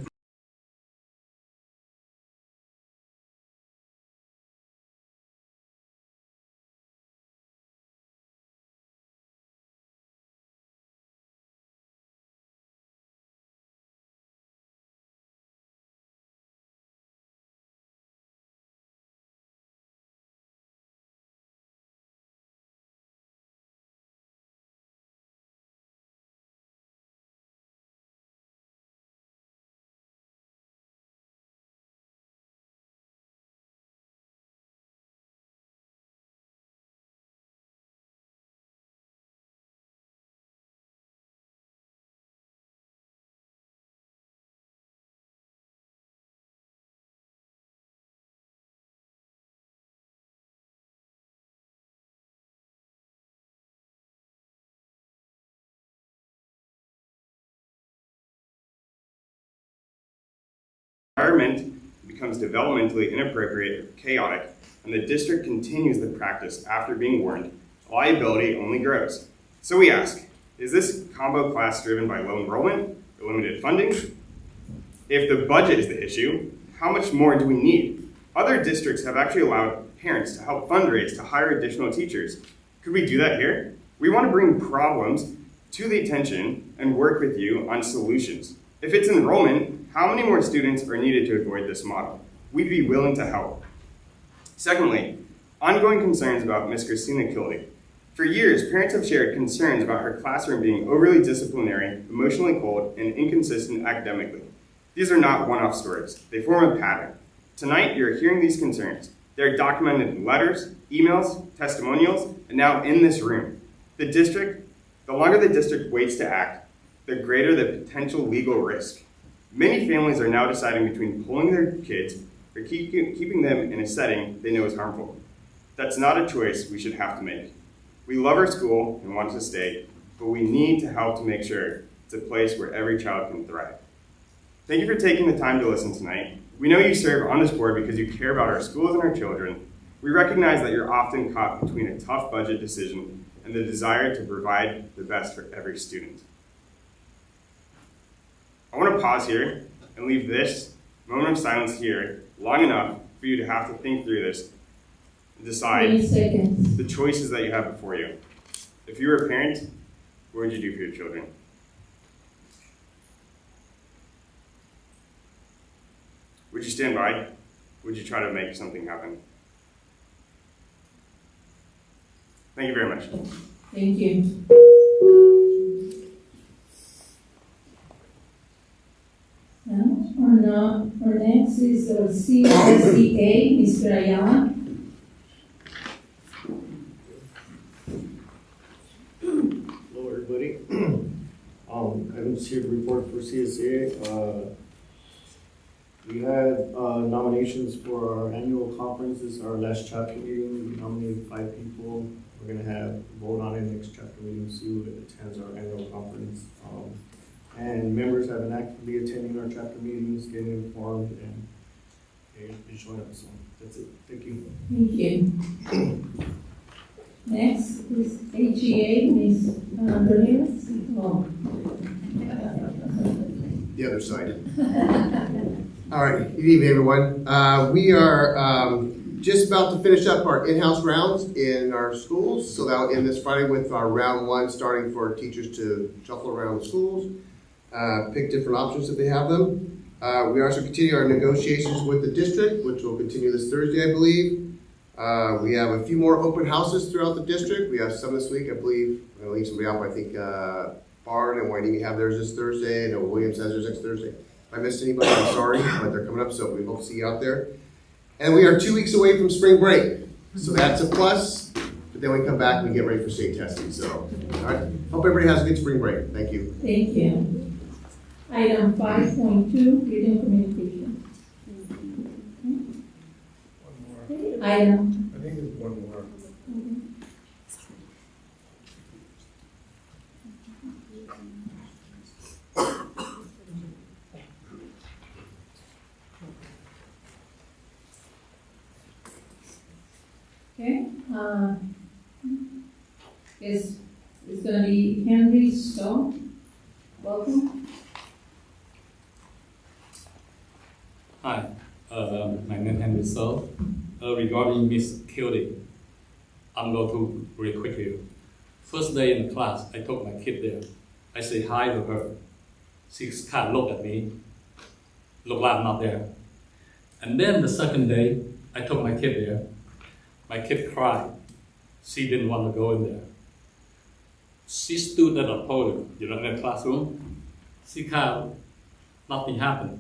Environment becomes developmentally inappropriate or chaotic, and the district continues the practice after being warned, liability only grows. So we ask, is this combo class driven by low enrollment or limited funding? If the budget is the issue, how much more do we need? Other districts have actually allowed parents to help fundraise to hire additional teachers. Could we do that here? We want to bring problems to the attention and work with you on solutions. If it's enrollment, how many more students are needed to avoid this model? We'd be willing to help. Secondly, ongoing concerns about Miss Christina Kildee. For years, parents have shared concerns about her classroom being overly disciplinary, emotionally cold, and inconsistent academically. These are not one-off stories. They form a pattern. Tonight, you're hearing these concerns. They're documented in letters, emails, testimonials, and now in this room. The longer the district waits to act, the greater the potential legal risk. Many families are now deciding between pulling their kids or keeping them in a setting they know is harmful. That's not a choice we should have to make. We love our school and want to stay, but we need to help to make sure it's a place where every child can thrive. Thank you for taking the time to listen tonight. We know you serve on this board because you care about our schools and our children. We recognize that you're often caught between a tough budget decision and the desire to provide the best for every student. I want to pause here and leave this moment of silence here long enough for you to have to think through this and decide the choices that you have before you. If you were a parent, what would you do for your children? Would you stand by? Would you try to make something happen? Thank you very much. Thank you. Our next is CSDA, Mr. Ayala. Hello, everybody. I'm here to report for CSA. We had nominations for our annual conference. This is our last chapter meeting. We nominated 5 people. We're going to have a vote on it next chapter meeting, see who attends our annual conference. And members have been actively attending our chapter meetings, getting informed, and been showing up. So that's it. Thank you. Thank you. Next is HEA, Ms. Berlioz. Oh. The other side. All right. Good evening, everyone. We are just about to finish up our in-house rounds in our schools. So that will end this Friday with our round 1, starting for teachers to shuffle around the schools. Pick different options if they have them. We also continue our negotiations with the district, which will continue this Thursday, I believe. We have a few more open houses throughout the district. We have some this week, I believe. I'm going to leave somebody out, but I think Barn and Waitangi have theirs this Thursday. I know Williams has theirs next Thursday. If I missed anybody, I'm sorry, but they're coming up, so we hope to see you out there. And we are 2 weeks away from spring break, so that's a plus. But then we come back and we get ready for state testing. So, all right. Hope everybody has a good spring break. Thank you. Thank you. Item 5.2, reading communication. Item. I think there's one more. Okay, it's gonna be Henry Stone. Welcome. Hi, my name is Henry So. Regarding Miss Kildy, I'm going to really quickly. First day in the class, I took my kid there. I say hi to her. She kind of looked at me, looked like I'm not there. And then the second day, I took my kid there. My kid cried. She didn't want to go in there. She stood at a podium, in the classroom. She kind of, nothing happened.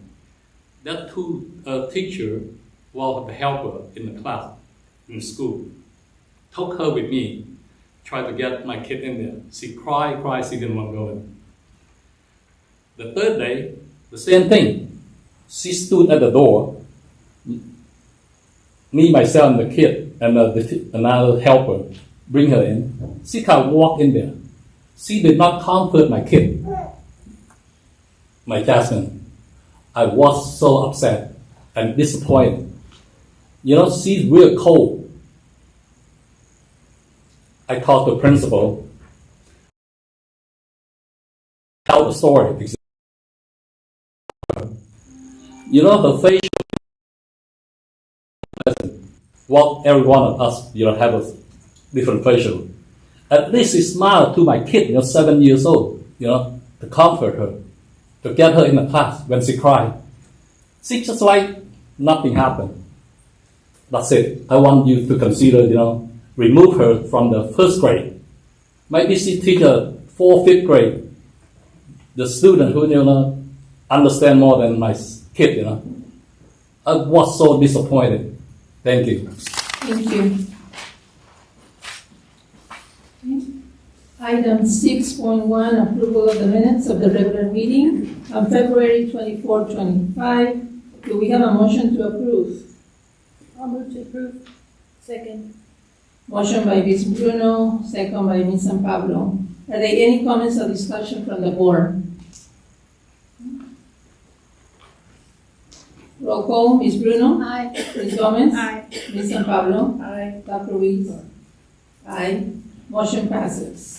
That two teacher was the helper in the class, in school. Took her with me, tried to get my kid in there. She cried, she didn't want to go in. The third day, the same thing. She stood at the door. Me, myself, and the kid, and another helper bring her in. She can't walk in there. She did not comfort my kid, my Jasmine. I was so upset and disappointed. She's real cold. I talked to the principal, tell the story. The facial, what every one of us, have a different facial. At least she smiled to my kid, 7 years old, to comfort her, to get her in the class when she cried. She just like nothing happened. That's it. I want you to consider, remove her from the first grade. Maybe she teach a 4th, 5th grade. The student who, understand more than my kid, I was so disappointed. Thank you. Thank you. Item 6.1, approval of the minutes of the regular meeting on February 24, 25. Do we have a motion to approve? I'll move to approve. Second. Motion by Ms. Bruno, second by Ms. San Pablo. Are there any comments or discussion from the board? Roll call, Ms. Bruno? Aye. Ms. Gomez? Aye. Ms. San Pablo? Aye. Dr. Ruiz? Aye. Motion passes.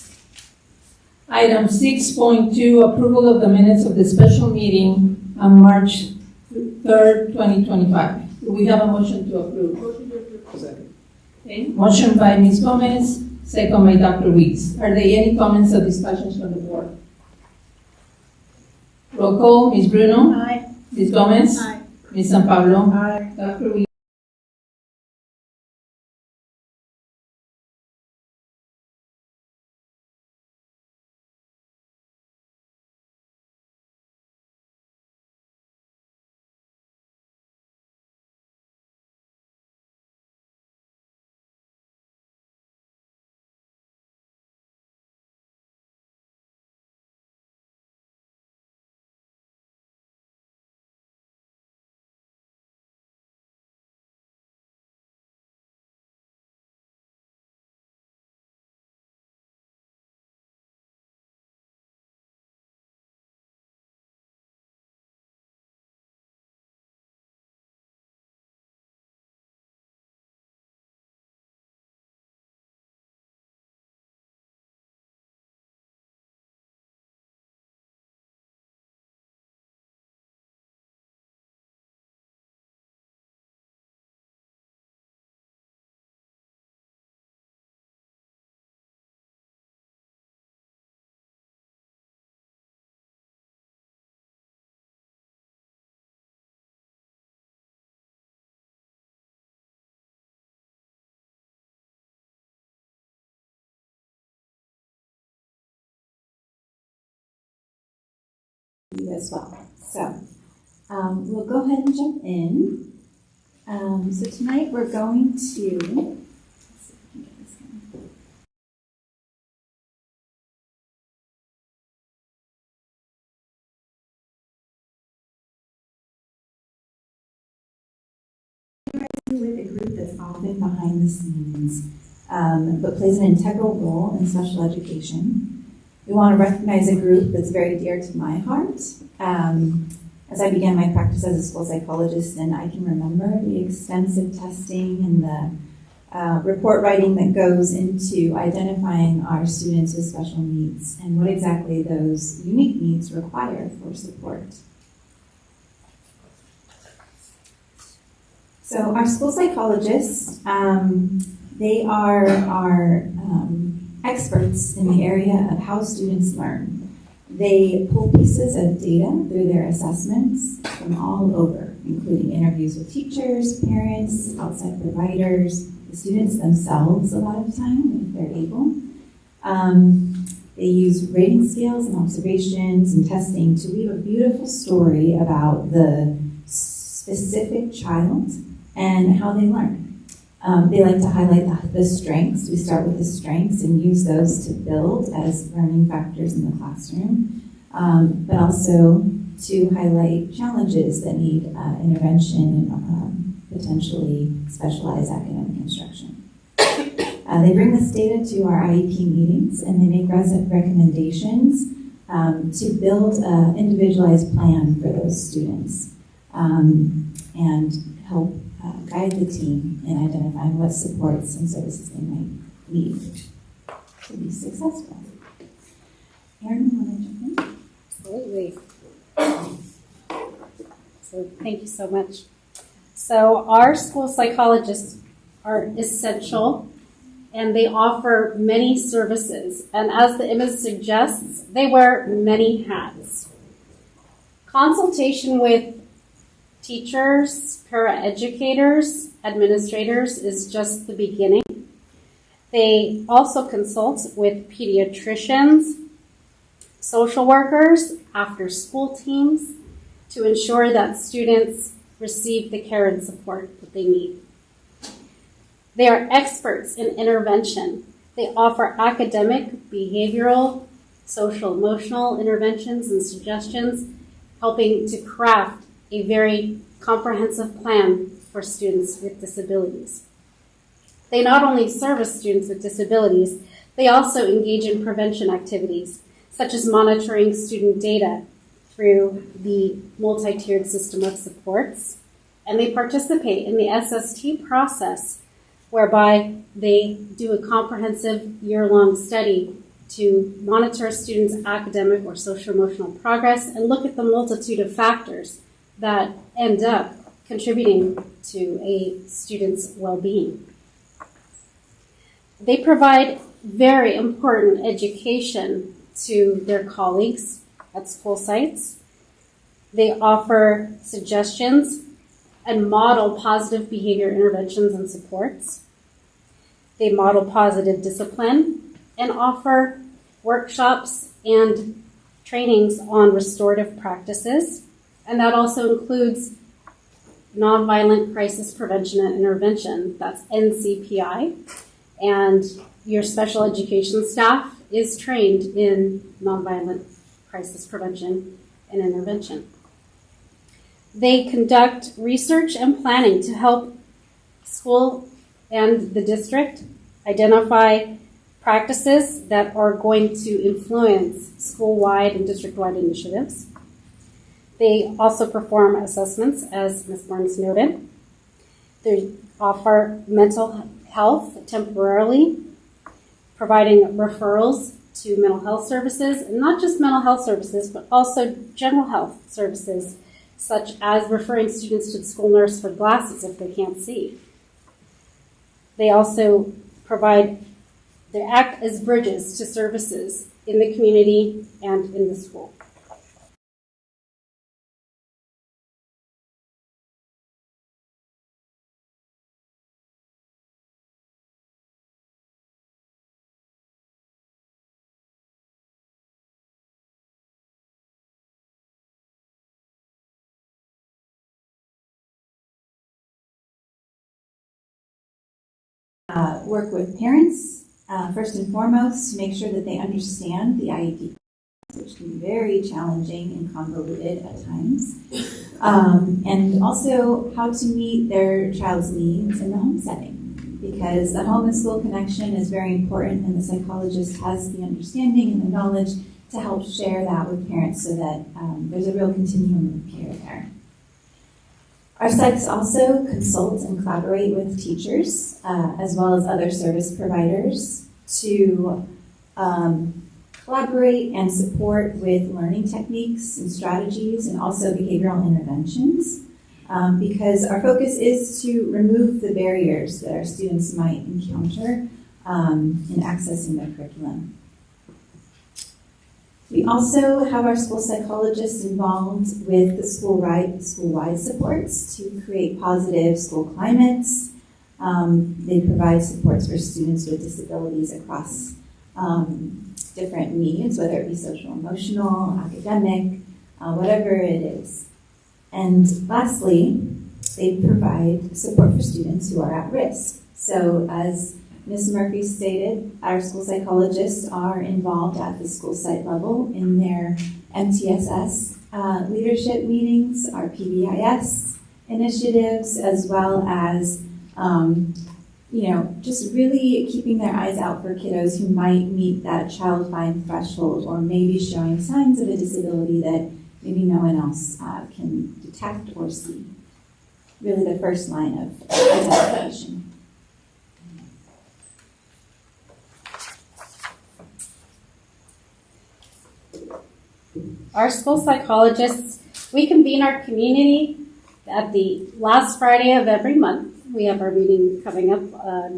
Item 6.2, approval of the minutes of the special meeting on March 3rd, 2025. Do we have a motion to approve? Second. Okay. Motion by Ms. Gomez, second by Dr. Ruiz. Are there any comments or discussions from the board? Roll call, Ms. Bruno? Aye. Ms. Gomez? Aye. Ms. San Pablo? Aye. Dr. Ruiz? You as well. So, We'll go ahead and jump in. So tonight we're going to, let's see if I can get this going. With a group that's often behind the scenes, but plays an integral role in special education. We want to recognize a group that's very dear to my heart. As I began my practice as a school psychologist, and I can remember the extensive testing and the report writing that goes into identifying our students with special needs and what exactly those unique needs require for support. So our school psychologists, they are our experts in the area of how students learn. They pull pieces of data through their assessments from all over, including interviews with teachers, parents, outside providers, the students themselves a lot of the time, if they're able. They use rating scales and observations and testing to weave a beautiful story about the specific child and how they learn. They like to highlight the strengths. We start with the strengths and use those to build as learning factors in the classroom, but also to highlight challenges that need intervention and potentially specialized academic instruction. They bring this data to our IEP meetings and they make recommendations to build an individualized plan for those students and help guide the team in identifying what supports and services they might need to be successful. Erin, you want to jump in? Absolutely. So thank you so much. So our school psychologists are essential and they offer many services. And as the image suggests, they wear many hats. Consultation with teachers, paraeducators, administrators is just the beginning. They also consult with pediatricians, social workers, after-school teams to ensure that students receive the care and support that they need. They are experts in intervention. They offer academic, behavioral, social, emotional interventions and suggestions, helping to craft a very comprehensive plan for students with disabilities. They not only service students with disabilities, they also engage in prevention activities, such as monitoring student data through the multi-tiered system of supports, and they participate in the SST process, whereby they do a comprehensive year-long study to monitor a student's academic or social-emotional progress and look at the multitude of factors that end up contributing to a student's well-being. They provide very important education to their colleagues at school sites. They offer suggestions and model positive behavior interventions and supports. They model positive discipline and offer workshops and trainings on restorative practices. And that also includes nonviolent crisis prevention and intervention. That's NCPI. And your special education staff is trained in nonviolent crisis prevention and intervention. They conduct research and planning to help school and the district identify practices that are going to influence school-wide and district-wide initiatives. They also perform assessments, as Ms. Barnes noted. They offer mental health temporarily, providing referrals to mental health services, and not just mental health services, but also general health services, such as referring students to the school nurse for glasses if they can't see. They also they act as bridges to services in the community and in the school. work with parents, first and foremost, to make sure that they understand the IEP, which can be very challenging and convoluted at times, and also how to meet their child's needs in the home setting. Because the home and school connection is very important, and the psychologist has the understanding and the knowledge to help share that with parents so that there's a real continuum of care there. Our psychs also consult and collaborate with teachers as well as other service providers to collaborate and support with learning techniques and strategies and also behavioral interventions. Because our focus is to remove the barriers that our students might encounter in accessing their curriculum. We also have our school psychologists involved with the school-wide supports to create positive school climates. They provide supports for students with disabilities across different needs, whether it be social, emotional, academic, whatever it is. And lastly, they provide support for students who are at risk. So as Ms. Murphy stated, our school psychologists are involved at the school site level in their MTSS leadership meetings, our PBIS initiatives, as well as just really keeping their eyes out for kiddos who might meet that child find threshold or maybe showing signs of a disability that maybe no one else can detect or see. Really the first line of identification. Our school psychologists, we convene our community at the last Friday of every month. We have our meeting coming up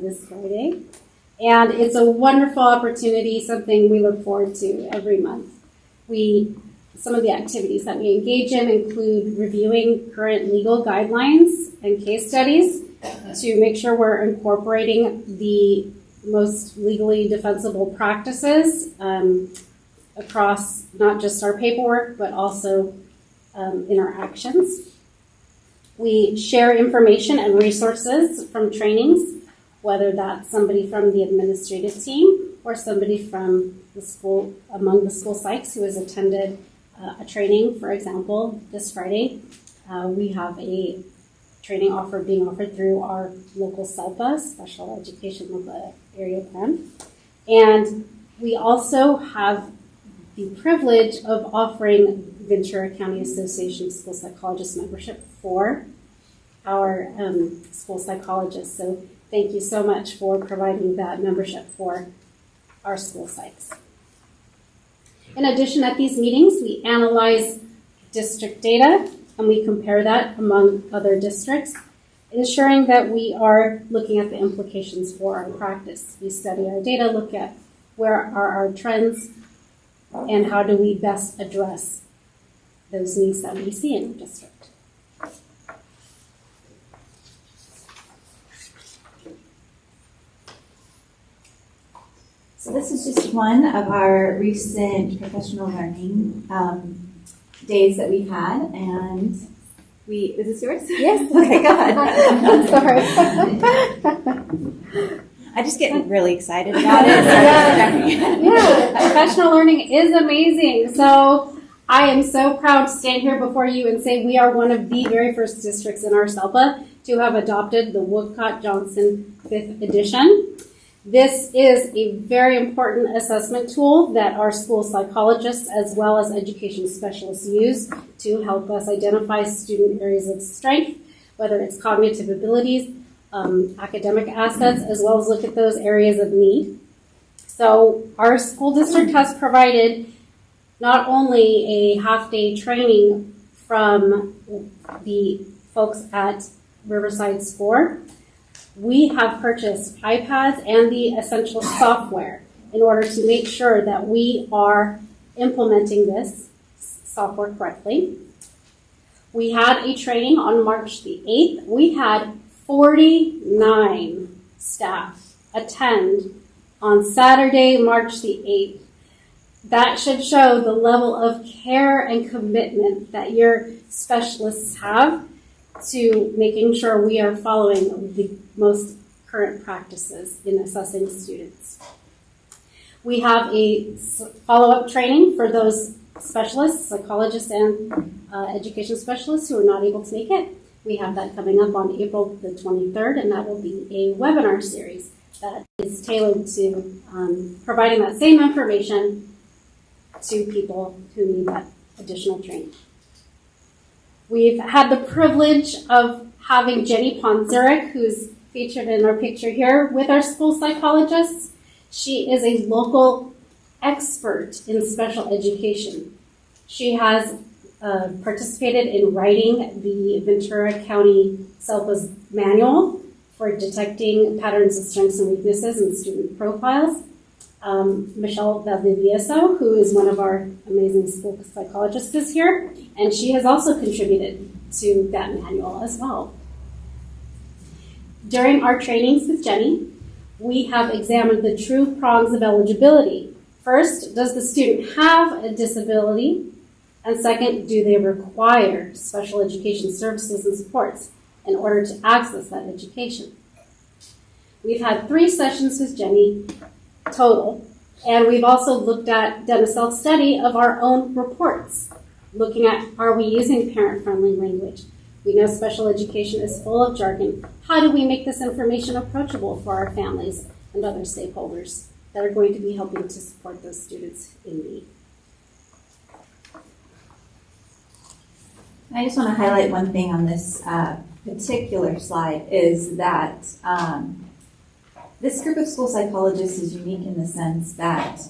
this Friday. And it's a wonderful opportunity, something we look forward to every month. Some of the activities that we engage in include reviewing current legal guidelines and case studies to make sure we're incorporating the most legally defensible practices across not just our paperwork, but also in our actions. We share information and resources from trainings, whether that's somebody from the administrative team or somebody from the school, among the school psychs who has attended a training. For example, this Friday, we have a training being offered through our local SELPA, Special Education Local Area Plan. And we also have the privilege of offering Ventura County Association School Psychologist membership for our school psychologists. So thank you so much for providing that membership for our school psychs. In addition, at these meetings, we analyze district data and we compare that among other districts, ensuring that we are looking at the implications for our practice. We study our data, look at where are our trends, and how do we best address those needs that we see in our district. So this is just one of our recent professional learning days that we had, and is this yours? Yes. Okay, go ahead. I'm sorry. I just get really excited about it. Yeah, professional learning is amazing. So I am so proud to stand here before you and say we are one of the very first districts in our SELPA to have adopted the Woodcott-Johnson 5th edition. This is a very important assessment tool that our school psychologists as well as education specialists use to help us identify student areas of strength, whether it's cognitive abilities, academic assets, as well as look at those areas of need. So our school district has provided not only a half-day training from the folks at Riverside SCORE, we have purchased iPads and the essential software in order to make sure that we are implementing this software correctly. We had a training on March the 8th. We had 49 staff attend on Saturday, March the 8th. That should show the level of care and commitment that your specialists have to making sure we are following the most current practices in assessing students. We have a follow-up training for those specialists, psychologists and education specialists who are not able to make it. We have that coming up on April the 23rd, and that will be a webinar series that is tailored to providing that same information to people who need that additional training. We've had the privilege of having Jenny Ponzurek, who's featured in our picture here, with our school psychologists. She is a local expert in special education. She has participated in writing the Ventura County SELPA's manual for detecting patterns of strengths and weaknesses in student profiles. Michelle Valdivieso, who is one of our amazing school psychologists, is here, and she has also contributed to that manual as well. During our trainings with Jenny, we have examined the true prongs of eligibility. First, does the student have a disability? And second, do they require special education services and supports in order to access that education? We've had 3 sessions with Jenny total, and we've also done a self-study of our own reports, looking at, are we using parent-friendly language? We know special education is full of jargon. How do we make this information approachable for our families and other stakeholders that are going to be helping to support those students in need? I just want to highlight one thing on this particular slide is that this group of school psychologists is unique in the sense that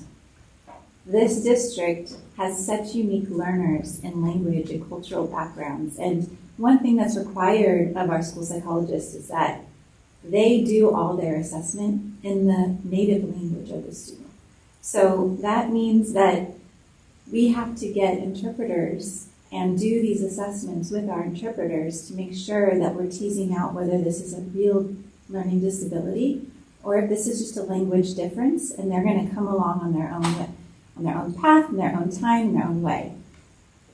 this district has such unique learners in language and cultural backgrounds. And one thing that's required of our school psychologists is that they do all their assessment in the native language of the student. So that means that we have to get interpreters and do these assessments with our interpreters to make sure that we're teasing out whether this is a real learning disability or if this is just a language difference, and they're going to come along on their own path, in their own time, in their own way.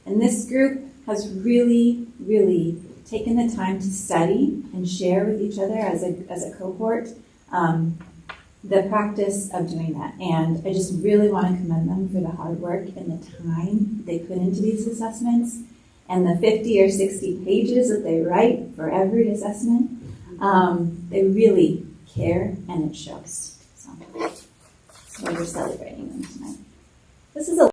And this group has really, really taken the time to study and share with each other as a cohort the practice of doing that. And I just really want to commend them for the hard work and the time they put into these assessments and the 50 or 60 pages that they write for every assessment. They really care, and it shows. So we're celebrating them tonight. This is a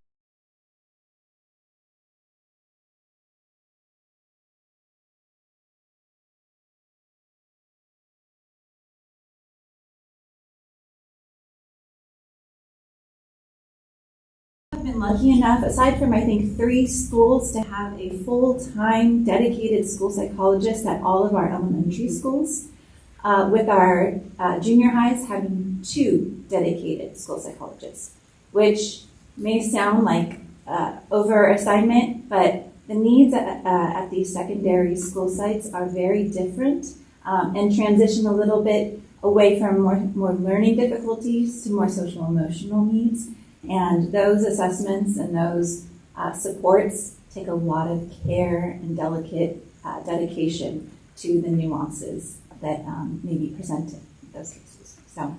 been lucky enough, aside from I think 3 schools, to have a full-time dedicated school psychologist at all of our elementary schools, with our junior highs having 2 dedicated school psychologists, which may sound like over assignment, but the needs at these secondary school sites are very different and transition a little bit away from more learning difficulties to more social emotional needs. And those assessments and those supports take a lot of care and delicate dedication to the nuances that may be presented in those cases. So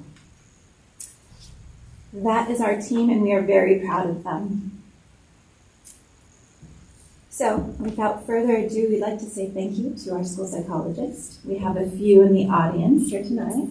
that is our team, and we are very proud of them. So without further ado, we'd like to say thank you to our school psychologists. We have a few in the audience here tonight.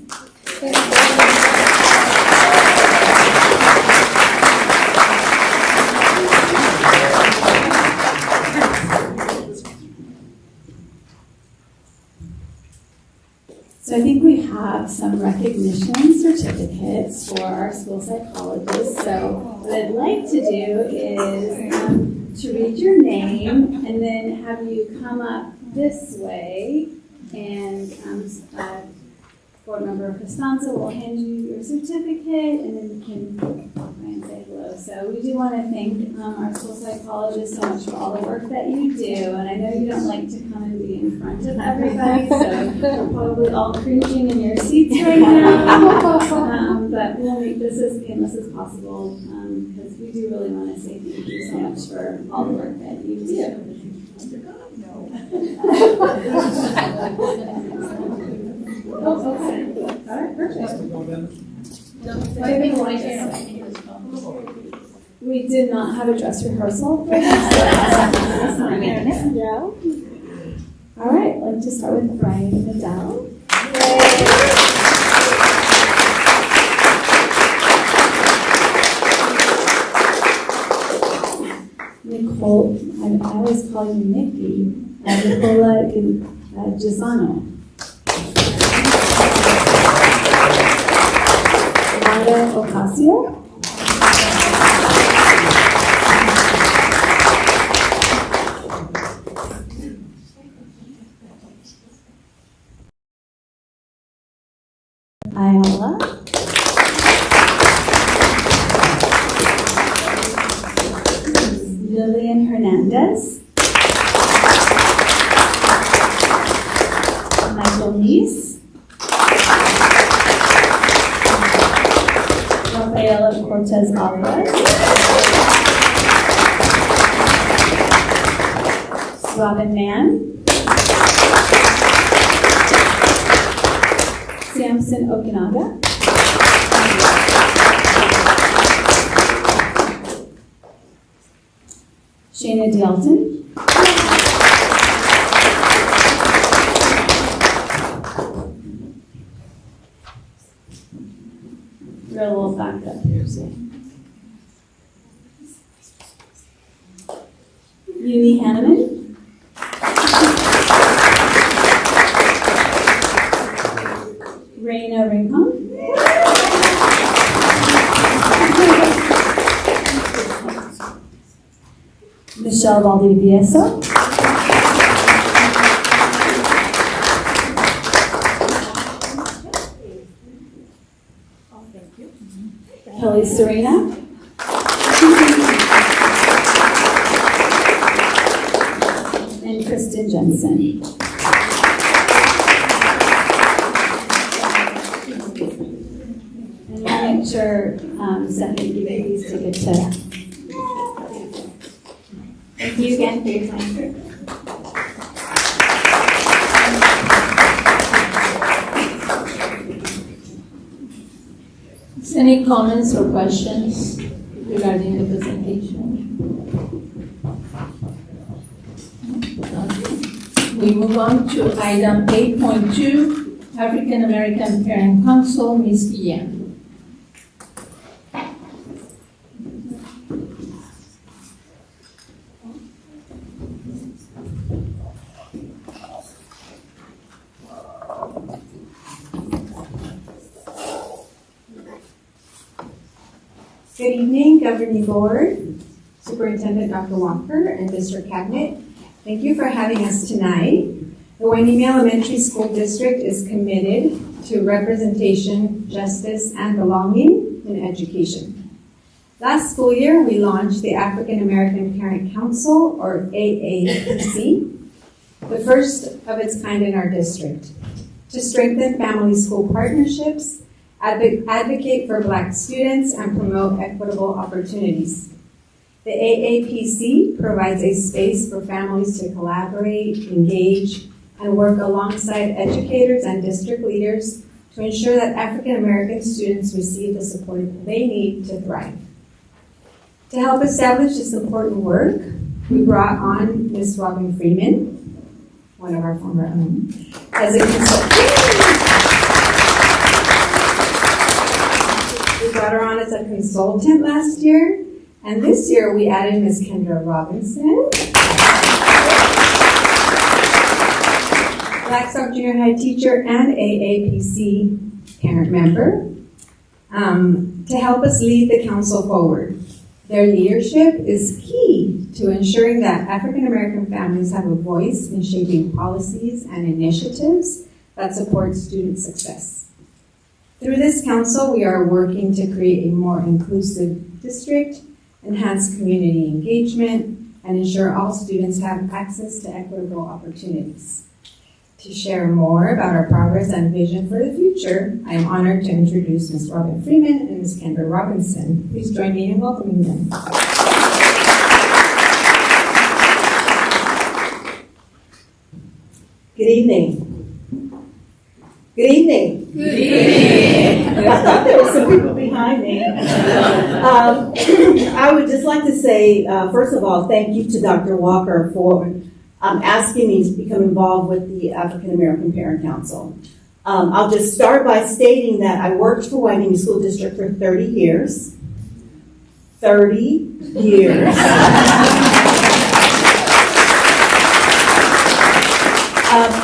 So I think we have some recognition certificates for our school psychologists. So what I'd like to do is to read your name and then have you come up this way, and board member Costanza will hand you your certificate, and then you can walk by and say hello. So we do want to thank our school psychologists so much for all the work that you do, and I know you don't like to come and be in front of everybody, so you're probably all cringing in your seats right now, but we'll make this as painless as possible, because we do really want to say thank you so much for all the work that you do. We did not have a dress rehearsal for this. Yeah. All right, I'd like to start with Brian Nadell. Nicole, I always call you Nikki, Nicola Gisano. Mara Ocasio. Ayala. Lillian Hernandez. Michael Neese. Rafaela Cortez Alvarez. Robin Mann. Samson Okinaga. Shayna Dalton. We're a little backed up here, so. Yumi Hanneman. Raina Rincon. Michelle Valdivieso. Kelly Serena. And Kristen Jensen. And we'll make sure Stephanie, you can please take it to. Thank you again for your time. Any comments or questions regarding the presentation? We move on to item 8.2, African American Parent Council, Ms. Guillen. Good evening, Governing Board, Superintendent Dr. Walker, and District Cabinet. Thank you for having us tonight. The Wainimi Elementary School District is committed to representation, justice, and belonging in education. Last school year, we launched the African American Parent Council, or AAPC, the first of its kind in our district, to strengthen family-school partnerships, advocate for Black students, and promote equitable opportunities. The AAPC provides a space for families to collaborate, engage, and work alongside educators and district leaders to ensure that African American students receive the support they need to thrive. To help establish this important work, we brought on Ms. Robin Freeman, one of our former own, as a consultant. We brought her on as a consultant last year, and this year we added Ms. Kendra Robinson, Blackstock Junior High teacher and AAPC parent member, to help us lead the council forward. Their leadership is key to ensuring that African American families have a voice in shaping policies and initiatives that support student success. Through this council, we are working to create a more inclusive district, enhance community engagement, and ensure all students have access to equitable opportunities. To share more about our progress and vision for the future, I am honored to introduce Ms. Robin Freeman and Ms. Kendra Robinson. Please join me in welcoming them. Good evening. Good evening. Good evening. I thought there were some people behind me. I would just like to say, first of all, thank you to Dr. Walker for asking me to become involved with the African American Parent Council. I'll just start by stating that I worked for Hueneme School District for 30 years. 30 years.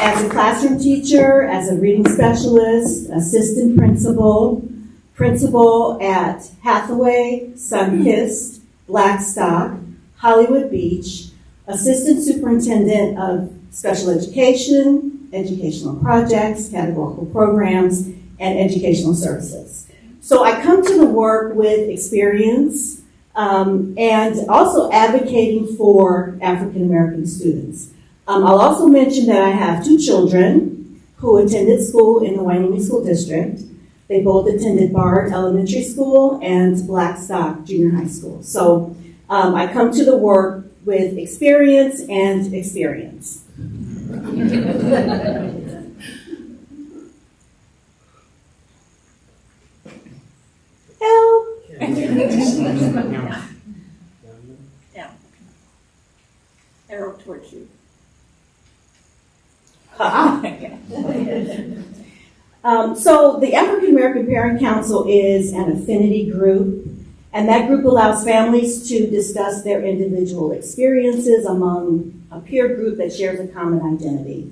As a classroom teacher, as a reading specialist, assistant principal, principal at Hathaway, Sunkist, Blackstock, Hollywood Beach, assistant superintendent of special education, educational projects, categorical programs, and educational services. So I come to the work with experience and also advocating for African American students. I'll also mention that I have 2 children who attended school in the Hueneme School District. They both attended Bard Elementary School and Blackstock Junior High School. So I come to the work with experience and experience. Help! Yeah. Arrow towards you. So the African American Parent Council is an affinity group, and that group allows families to discuss their individual experiences among a peer group that shares a common identity.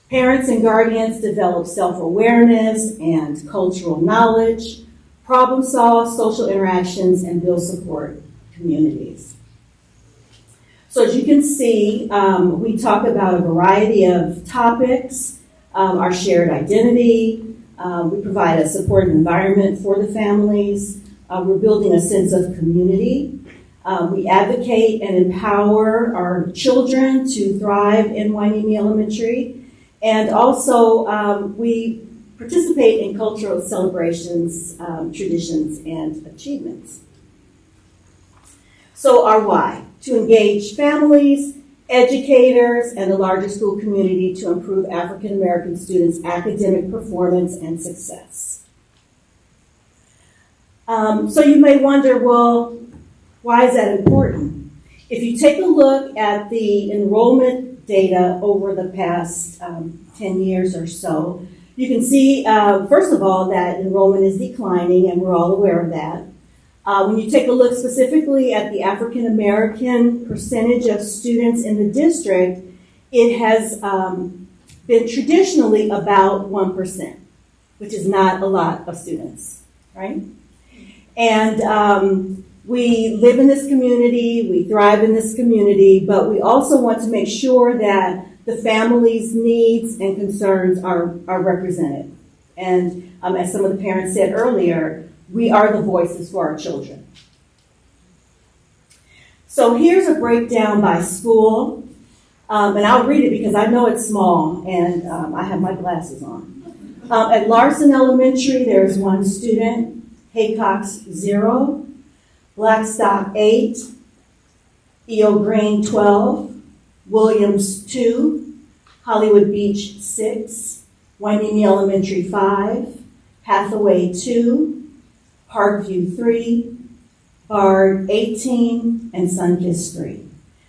Parents and guardians develop self-awareness and cultural knowledge, problem solve social interactions, and build support communities. So as you can see, we talk about a variety of topics, our shared identity, we provide a supportive environment for the families, we're building a sense of community, we advocate and empower our children to thrive in Hueneme Elementary, and also we participate in cultural celebrations, traditions, and achievements. So our why? To engage families, educators, and the larger school community to improve African American students' academic performance and success. So you may wonder, well, why is that important? If you take a look at the enrollment data over the past 10 years or so, you can see, first of all, that enrollment is declining, and we're all aware of that. When you take a look specifically at the African American percentage of students in the district, it has been traditionally about 1%, which is not a lot of students, right? And we live in this community, we thrive in this community, but we also want to make sure that the family's needs and concerns are represented. And as some of the parents said earlier, we are the voices for our children. So here's a breakdown by school, and I'll read it because I know it's small and I have my glasses on. At Larson Elementary, there's 1 student, Haycox 0, Blackstock 8, E.O. Green 12, Williams 2, Hollywood Beach 6, Hueneme Elementary 5, Hathaway 2, Parkview 3, Bard 18, and Sunkist 3.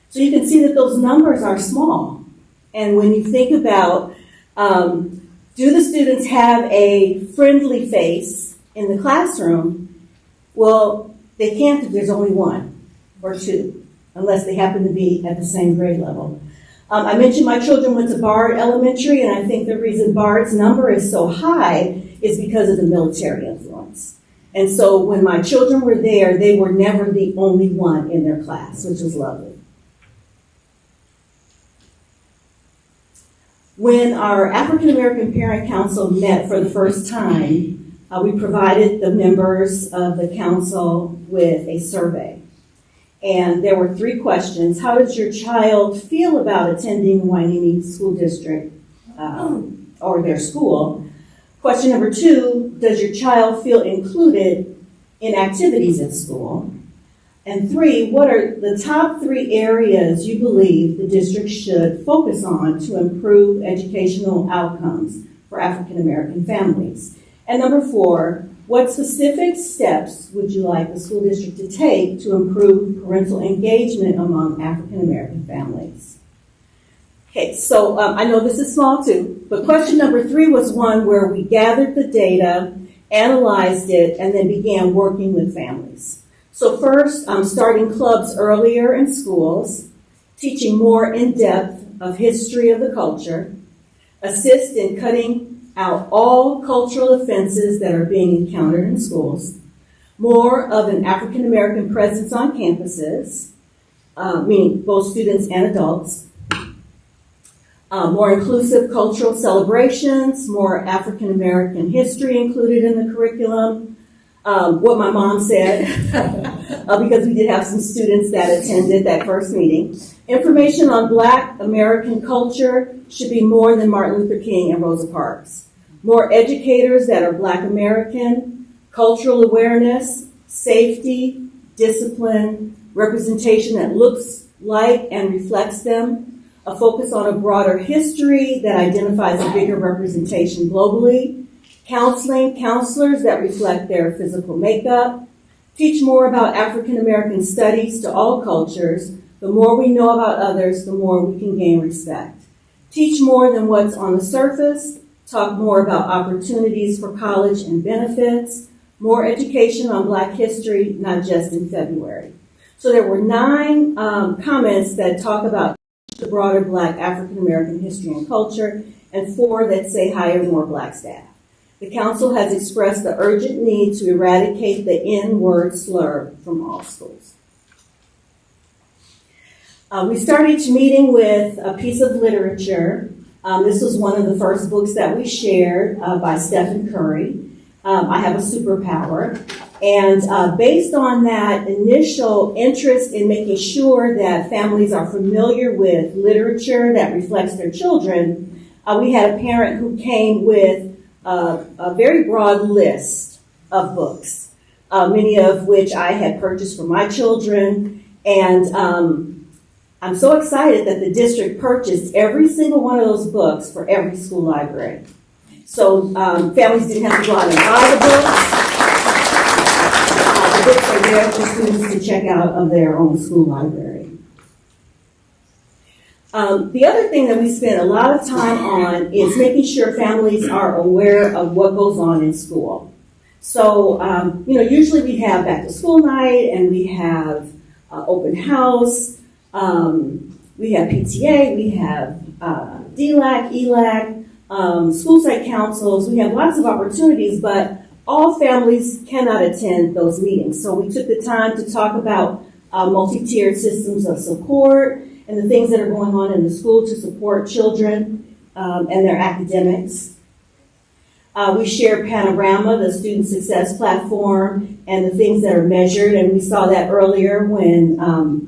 So you can see that those numbers are small. And when you think about, do the students have a friendly face in the classroom? Well, they can't if there's only 1 or 2, unless they happen to be at the same grade level. I mentioned my children went to Bard Elementary, and I think the reason Bard's number is so high is because of the military influence. And so when my children were there, they were never the only one in their class, which was lovely. When our African American Parent Council met for the first time, we provided the members of the council with a survey. And there were 3 questions. How does your child feel about attending Hueneme School District or their school? Question number 2, does your child feel included in activities at school? And 3, what are the top 3 areas you believe the district should focus on to improve educational outcomes for African American families? And number 4, what specific steps would you like the school district to take to improve parental engagement among African American families? Okay, so I know this is small too, but question number 3 was one where we gathered the data, analyzed it, and then began working with families. So first, starting clubs earlier in schools, teaching more in-depth of history of the culture, assist in cutting out all cultural offenses that are being encountered in schools, more of an African American presence on campuses, meaning both students and adults, more inclusive cultural celebrations, more African American history included in the curriculum, what my mom said, because we did have some students that attended that first meeting. Information on Black American culture should be more than Martin Luther King and Rosa Parks. More educators that are Black American, cultural awareness, safety, discipline, representation that looks like and reflects them, a focus on a broader history that identifies a bigger representation globally, counseling, counselors that reflect their physical makeup, teach more about African American studies to all cultures. The more we know about others, the more we can gain respect. Teach more than what's on the surface, talk more about opportunities for college and benefits, more education on Black history, not just in February. So there were 9 comments that talk about the broader Black African American history and culture, and 4 that say hire more Black staff. The council has expressed the urgent need to eradicate the N-word slur from all schools. We started meeting with a piece of literature. This was one of the first books that we shared by Stephen Curry. I Have a Superpower. And based on that initial interest in making sure that families are familiar with literature that reflects their children, we had a parent who came with a very broad list of books, many of which I had purchased for my children. And I'm so excited that the district purchased every single one of those books for every school library. So families didn't have to go out and buy the books. The books are there for students to check out of their own school library. The other thing that we spend a lot of time on is making sure families are aware of what goes on in school. So, usually we have back to school night and we have open house. We have PTA, we have DLAC, ELAC, school site councils. We have lots of opportunities, but all families cannot attend those meetings. So we took the time to talk about multi-tiered systems of support and the things that are going on in the school to support children and their academics. We shared Panorama, the student success platform, and the things that are measured, and we saw that earlier when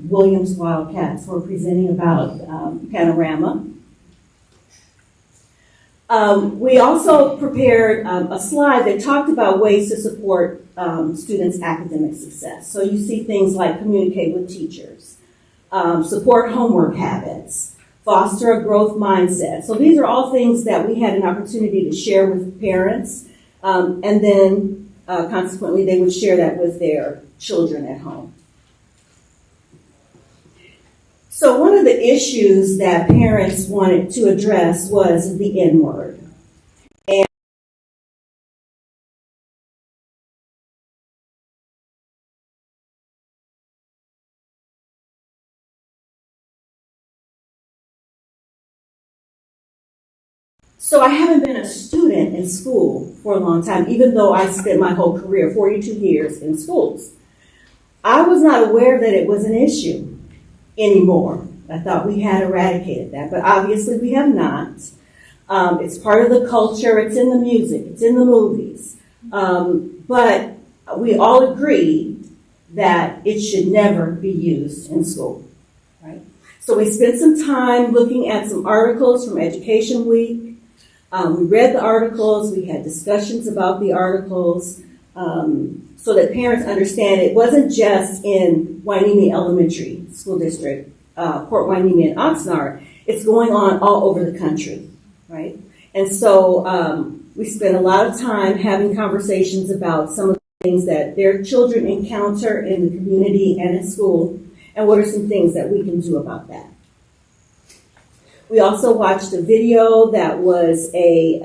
Williams Wildcats were presenting about Panorama. We also prepared a slide that talked about ways to support students' academic success. So you see things like communicate with teachers, support homework habits, foster a growth mindset. So these are all things that we had an opportunity to share with parents, and then consequently they would share that with their children at home. So one of the issues that parents wanted to address was the N-word. And so I haven't been a student in school for a long time, even though I spent my whole career, 42 years, in schools. I was not aware that it was an issue anymore. I thought we had eradicated that, but obviously we have not. It's part of the culture, it's in the music, it's in the movies. But we all agree that it should never be used in school, right? So we spent some time looking at some articles from Education Week. We read the articles, we had discussions about the articles, so that parents understand it wasn't just in Hueneme Elementary School District, Port Hueneme and Oxnard. It's going on all over the country, right? And so we spent a lot of time having conversations about some of the things that their children encounter in the community and at school, and what are some things that we can do about that. We also watched a video that was a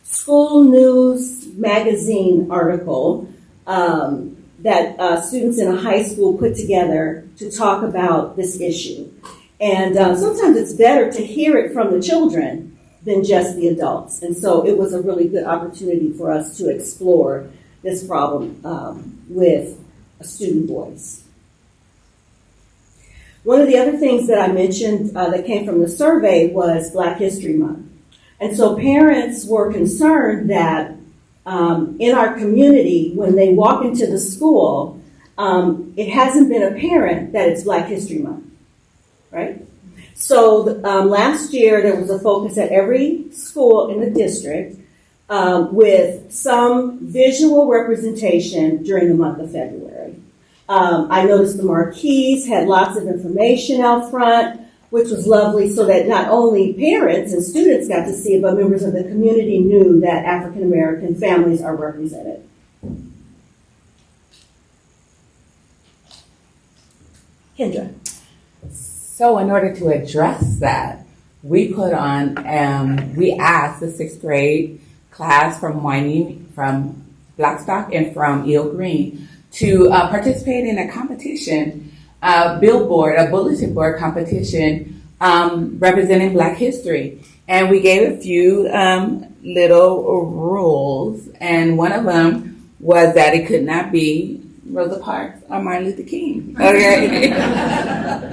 school news magazine article that students in a high school put together to talk about this issue. And sometimes it's better to hear it from the children than just the adults. And so it was a really good opportunity for us to explore this problem with a student voice. One of the other things that I mentioned that came from the survey was Black History Month. And so parents were concerned that in our community, when they walk into the school, it hasn't been apparent that it's Black History Month, right? So last year, there was a focus at every school in the district with some visual representation during the month of February. I noticed the marquees had lots of information out front, which was lovely, so that not only parents and students got to see it, but members of the community knew that African American families are represented. Kendra. So in order to address that, we put on, we asked the 6th grade class from Blackstock and from Eel Green to participate in a competition, a bulletin board competition representing Black history. And we gave a few little rules, and one of them was that it could not be Rosa Parks or Martin Luther King. Okay,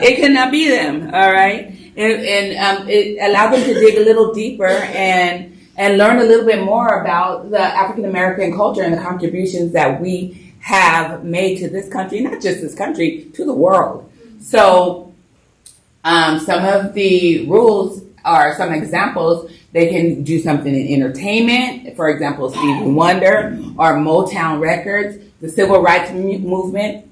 it could not be them. All right, and it allowed them to dig a little deeper and learn a little bit more about the African American culture and the contributions that we have made to this country, not just this country, to the world. So some of the rules are some examples. They can do something in entertainment, for example, Stevie Wonder or Motown Records, the Civil Rights Movement,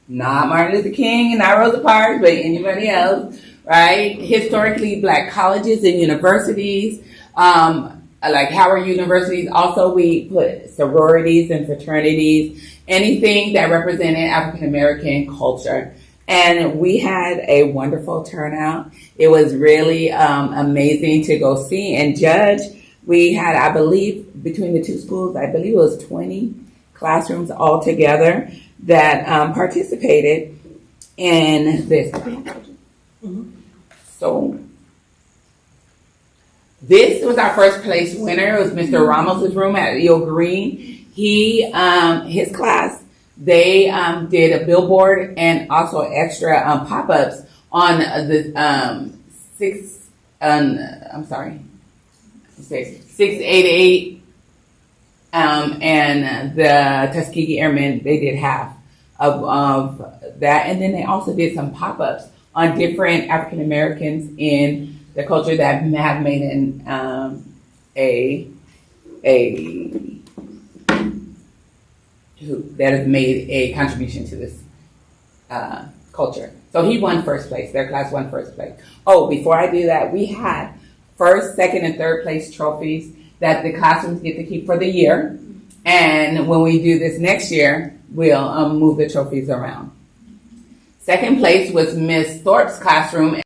not Martin Luther King, not Rosa Parks, but anybody else, right? Historically Black colleges and universities, like Howard Universities. Also, we put sororities and fraternities, anything that represented African American culture. And we had a wonderful turnout. It was really amazing to go see and judge. We had, I believe, between the two schools, I believe it was 20 classrooms altogether that participated in this. So this was our first place winner. It was Mr. Ramos's room at Eel Green. His class, they did a billboard and also extra pop-ups on the 688 and the Tuskegee Airmen. They did half of that, and then they also did some pop-ups on different African Americans in the culture that have made that has made a contribution to this culture. So he won first place. Their class won first place. Oh, before I do that, we had first, second, and third place trophies that the classrooms get to keep for the year. And when we do this next year, we'll move the trophies around. Second place was Miss Thorpe's classroom.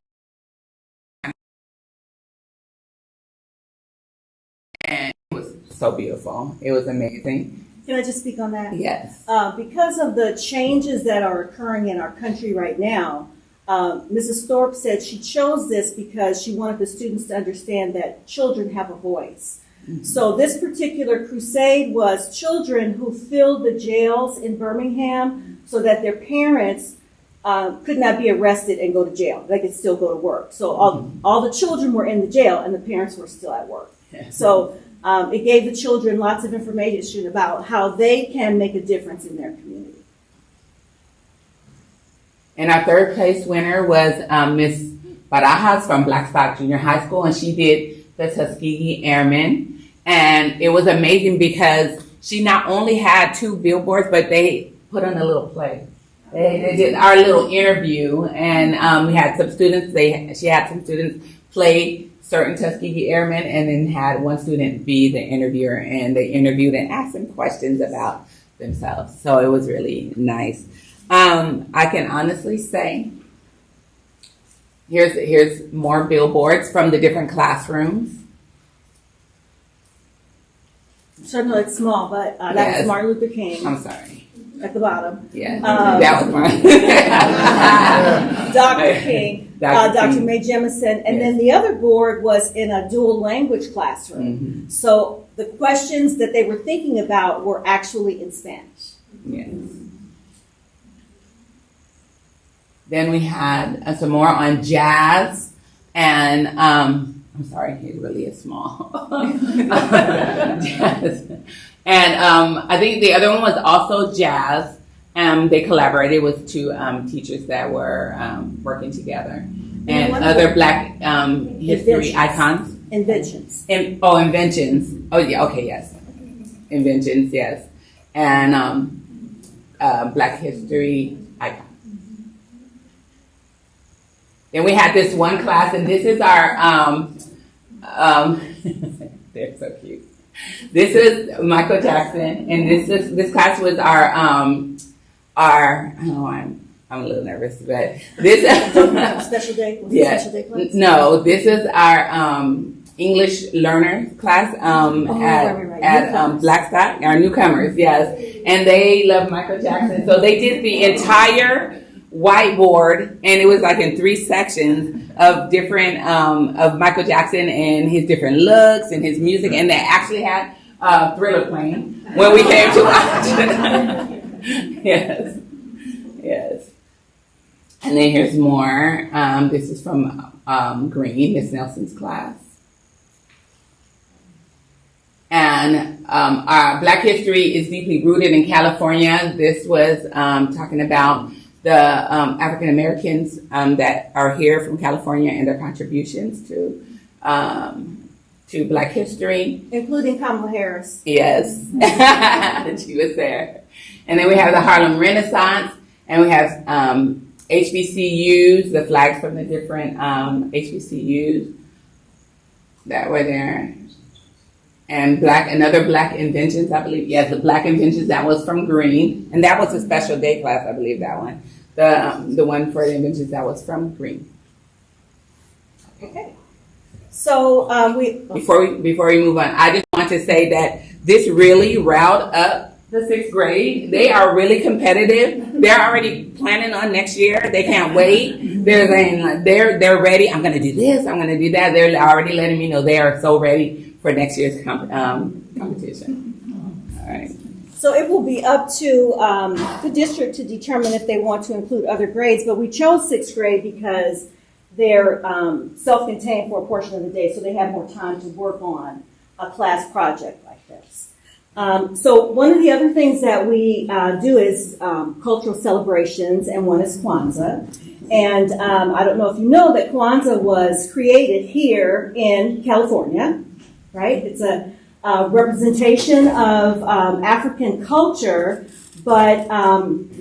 And it was so beautiful. It was amazing. Can I just speak on that? Yes. Because of the changes that are occurring in our country right now, Mrs. Thorpe said she chose this because she wanted the students to understand that children have a voice. Mm-hmm. So this particular crusade was children who filled the jails in Birmingham so that their parents could not be arrested and go to jail. They could still go to work. So all the children were in the jail and the parents were still at work. So it gave the children lots of information about how they can make a difference in their community. And our third place winner was Miss Barajas from Blackstock Junior High School, and she did the Tuskegee Airmen. And it was amazing because she not only had 2 billboards, but they put on a little play. They did our little interview, and we had some students. She had some students play certain Tuskegee Airmen, and then had one student be the interviewer, and they interviewed and asked them questions about themselves. So it was really nice. I can honestly say, here's more billboards from the different classrooms. So I know it's small, but that Yes. was Martin Luther King. I'm sorry. At the bottom. Yeah, that was mine. Dr. King, Dr. King. Mae Jemison, and Yes. then the other board was in a dual language classroom. Mm-hmm. So the questions that they were thinking about were actually in Spanish. Yes. Then we had some more on jazz, and I'm sorry, it really is small. Jazz. And I think the other one was also jazz. They collaborated with two teachers that were working together. And other Black history icons. Inventions. Inventions. Oh, yeah, okay, yes. Inventions, yes. And Black history icons. Then we had this one class, and this is our, they're so cute. This is Michael Jackson, and this class was our I don't know, I'm a little nervous, but this Special day? Was it yeah, special day class? no, this is our English learner class at Blackstock, our newcomers, yes, and they love Michael Jackson, so they did the entire whiteboard, and it was like in 3 sections of different of Michael Jackson and his different looks and his music, and they actually had Thriller playing when we came to watch it. Yes, yes. And then here's more. This is from Green, Miss Nelson's class. And our Black history is deeply rooted in California. This was talking about the African Americans that are here from California and their contributions to Black history. Including Kamala Harris. Yes, she was there. And then we have the Harlem Renaissance, and we have HBCUs, the flags from the different HBCUs that were there. And another Black inventions, I believe. Yes, the Black inventions, that was from Green. And that was a special day class, I believe, that one. The one for the inventions, that was from Green. Okay. So Before we move on, I just want to say that this really riled up the 6th grade. They are really competitive. They're already planning on next year. They can't wait. They're saying they're ready. I'm going to do this. I'm going to do that. They're already letting me know they are so ready for next year's competition. All right. So it will be up to the district to determine if they want to include other grades, but we chose 6th grade because they're self-contained for a portion of the day, so they have more time to work on a class project like this. So one of the other things that we do is cultural celebrations, and one is Kwanzaa. And I don't know if you know that Kwanzaa was created here in California, right? It's a representation of African culture, but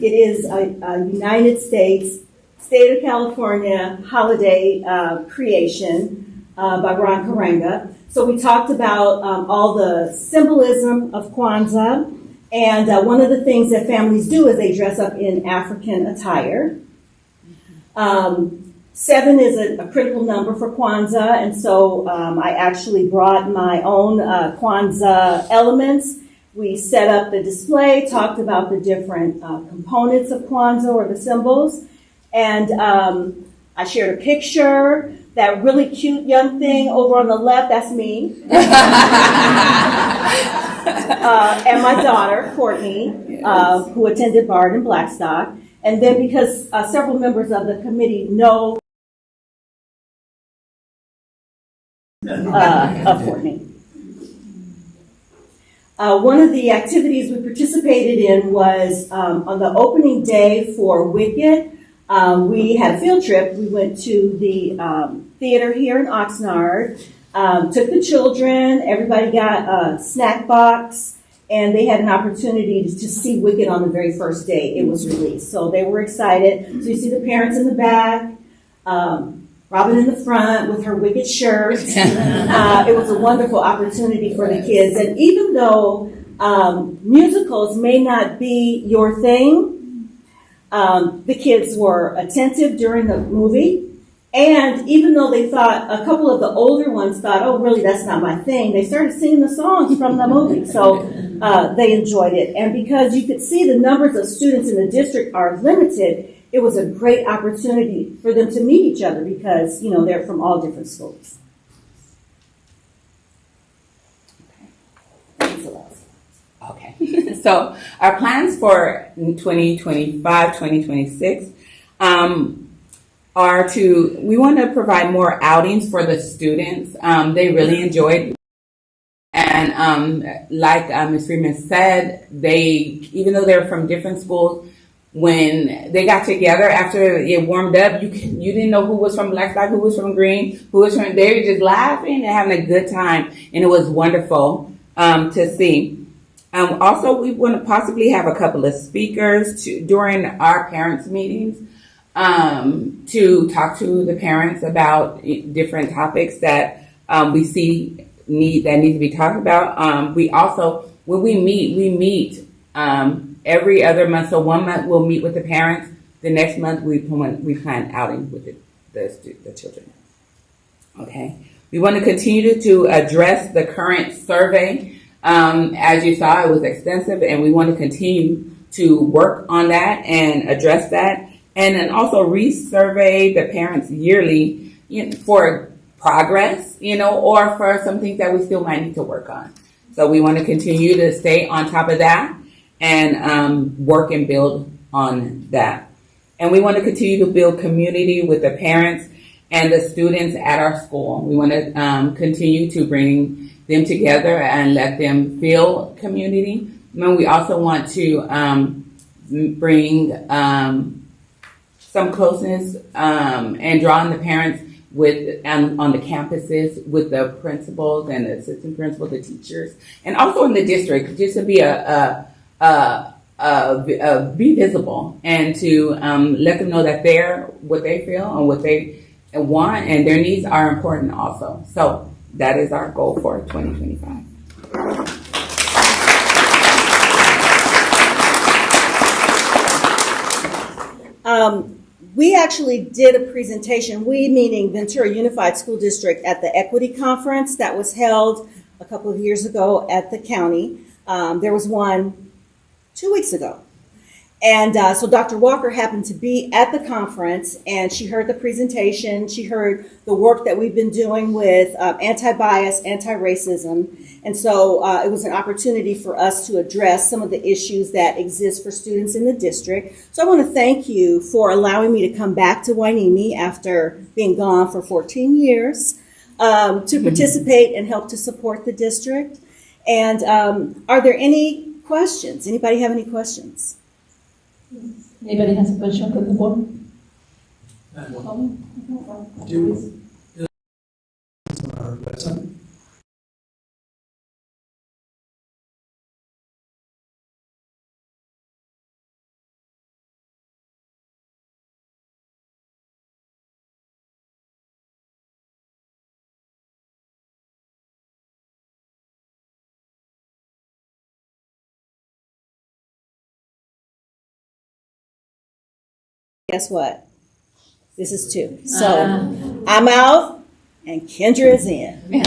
it is a United States, state of California holiday creation by Ron Karenga. So we talked about all the symbolism of Kwanzaa, and one of the things that families do is they dress up in African attire. 7 is a critical number for Kwanzaa, and so I actually brought my own Kwanzaa elements. We set up the display, talked about the different components of Kwanzaa or the symbols, and I shared a picture. That really cute young thing over on the left, that's me. And my daughter, Courtney, who attended Bard and Blackstock. And then because several members of the committee know of Courtney. One of the activities we participated in was on the opening day for Wicked. We had a field trip. We went to the theater here in Oxnard, took the children, everybody got a snack box, and they had an opportunity to see Wicked on the very first day it was released. So they were excited. So you see the parents in the back, Robin in the front with her wicked shirt. It was a wonderful opportunity for the kids. And even though musicals may not be your thing, the kids were attentive during the movie. And even though they thought, a couple of the older ones thought, oh, really, that's not my thing, they started singing the songs from the movie. So they enjoyed it. And because you could see the numbers of students in the district are limited, it was a great opportunity for them to meet each other because, you know, they're from all different schools. Okay. So our plans for 2025, 2026 are we want to provide more outings for the students. They really enjoyed. And like Ms. Freeman said, even though they're from different schools, when they got together after it warmed up, you didn't know who was from Black Side, who was from Green, they were just laughing and having a good time, and it was wonderful to see. Also, we want to possibly have a couple of speakers during our parents' meetings to talk to the parents about different topics that we see need to be talked about. We also, when we meet every other month. So 1 month we'll meet with the parents. The next month we plan outing with the children. Okay. We want to continue to address the current survey. As you saw, it was extensive, and we want to continue to work on that and address that, and then also resurvey the parents yearly for progress, or for some things that we still might need to work on. So we want to continue to stay on top of that and work and build on that. And we want to continue to build community with the parents and the students at our school. We want to continue to bring them together and let them feel community. And we also want to bring some closeness and draw on the parents on the campuses with the principals and the assistant principals, the teachers, and also in the district, just to be be visible and to let them know that what they feel and what they want and their needs are important also. So that is our goal for 2025. We actually did a presentation, we meaning Ventura Unified School District, at the Equity Conference that was held a couple of years ago at the county. There was one 2 weeks ago. And so Dr. Walker happened to be at the conference, and she heard the presentation. She heard the work that we've been doing with anti-bias, anti-racism. And so it was an opportunity for us to address some of the issues that exist for students in the district. So I want to thank you for allowing me to come back to Hueneme after being gone for 14 years to participate and help to support the district. And are there any questions? Anybody have any questions? Anybody has a question from the board? Our website. Guess what? This is 2. So I'm out and Kendra is in. All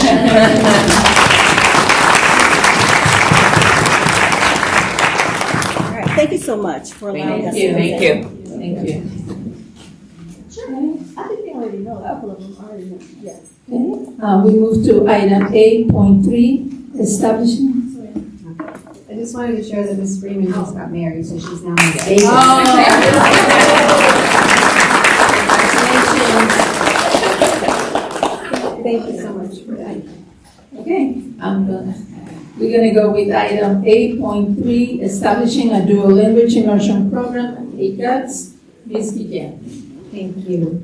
right. Thank you so much for allowing us to Thank you. Thank you. I think they already know. A couple of them already know. Yes. Okay. We move to item 8.3, establishing. I just wanted to share that Ms. Freeman just got married, so she's now engaged. Thank you so much for that. Okay, we're going to go with item 8.3, establishing a dual language immersion program at ACATS. Ms. Guillen. Thank you.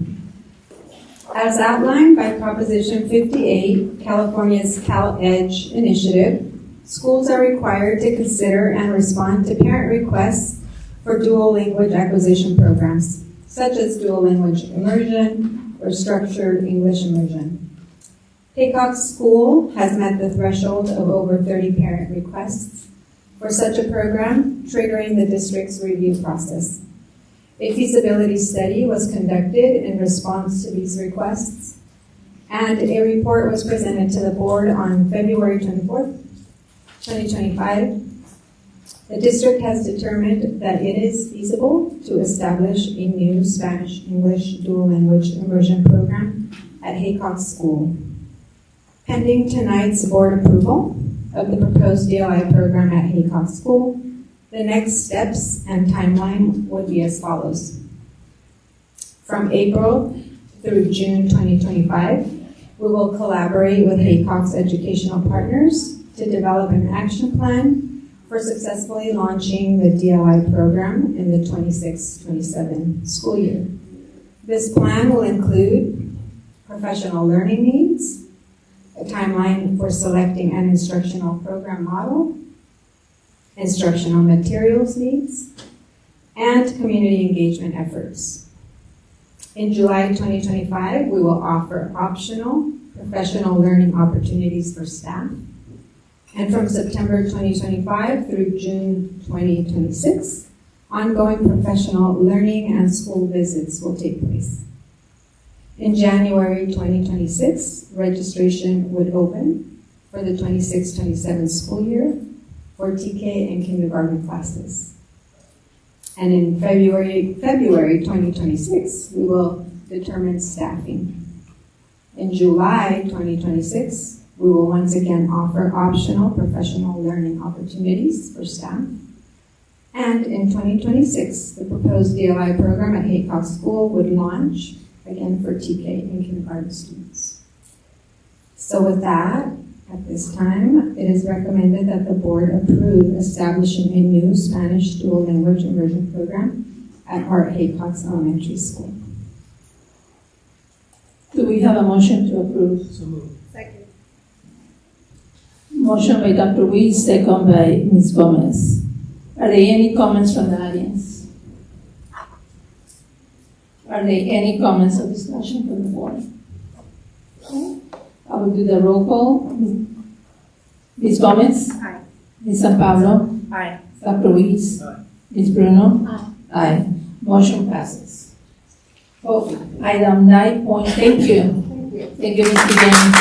As outlined by Proposition 58, California's CalEdge initiative, schools are required to consider and respond to parent requests for dual language acquisition programs, such as dual language immersion, for structured English immersion. Haycock School has met the threshold of over 30 parent requests for such a program, triggering the district's review process. A feasibility study was conducted in response to these requests, and a report was presented to the board on February 24th, 2025. The district has determined that it is feasible to establish a new Spanish-English dual language immersion program at Haycock School. Pending tonight's board approval of the proposed DLI program at Haycock School, the next steps and timeline would be as follows. From April through June 2025, we will collaborate with Haycock's educational partners to develop an action plan for successfully launching the DLI program in the 26-27 school year. This plan will include professional learning needs, a timeline for selecting an instructional program model, instructional materials needs, and community engagement efforts. In July 2025, we will offer optional professional learning opportunities for staff. And from September 2025 through June 2026, ongoing professional learning and school visits will take place. In January 2026, registration would open for the 26-27 school year for TK and kindergarten classes. And in February 2026, we will determine staffing. In July 2026, we will once again offer optional professional learning opportunities for staff. And in 2026, the proposed DLI program at Haycock School would launch, again for TK and kindergarten students. So with that, at this time, it is recommended that the board approve establishing a new Spanish dual language immersion program at our Haycock Elementary School. Do we have a motion to approve? So moved. Second. Motion by Dr. Weiss, second by Ms. Gomez. Are there any comments from the audience? Are there any comments or discussion from the board? Okay. I will do the roll call. Ms. Gomez? Aye. Ms. San Pablo? Aye. Dr. Weiss? Aye. Ms. Bruno? Aye. Aye. Motion passes. Oh, item 9 point, thank you. Thank you, Ms. James.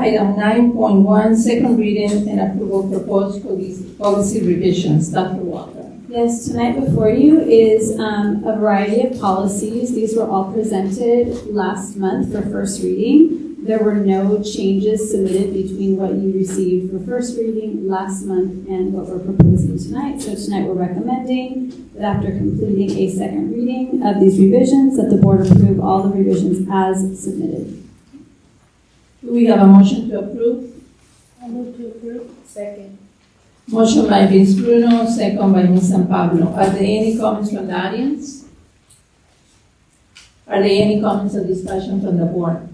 Item 9.1, second reading and approval proposed policy revisions. Dr. Walker. Yes, tonight before you is a variety of policies. These were all presented last month for first reading. There were no changes submitted between what you received for first reading last month and what we're proposing tonight. So tonight we're recommending that after completing a second reading of these revisions, that the board approve all the revisions as submitted. Do we have a motion to approve? I move to approve. Second. Motion by Ms. Bruno, second by Ms. San Pablo. Are there any comments from the audience? Are there any comments or discussion from the board?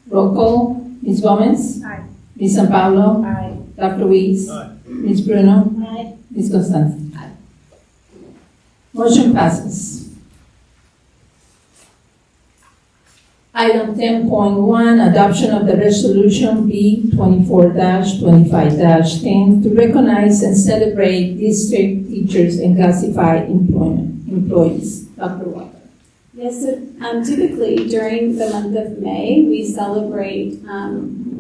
Roll call. Ms. Gomez? Aye. Ms. San Pablo? Aye. Dr. Weiss? Aye. Ms. Bruno? Aye. Ms. Constanza? Aye. Motion passes. Item 10.1, adoption of the resolution B 24-25-10 to recognize and celebrate district teachers and classified employees. Dr. Walker. Yes, so typically during the month of May, we celebrate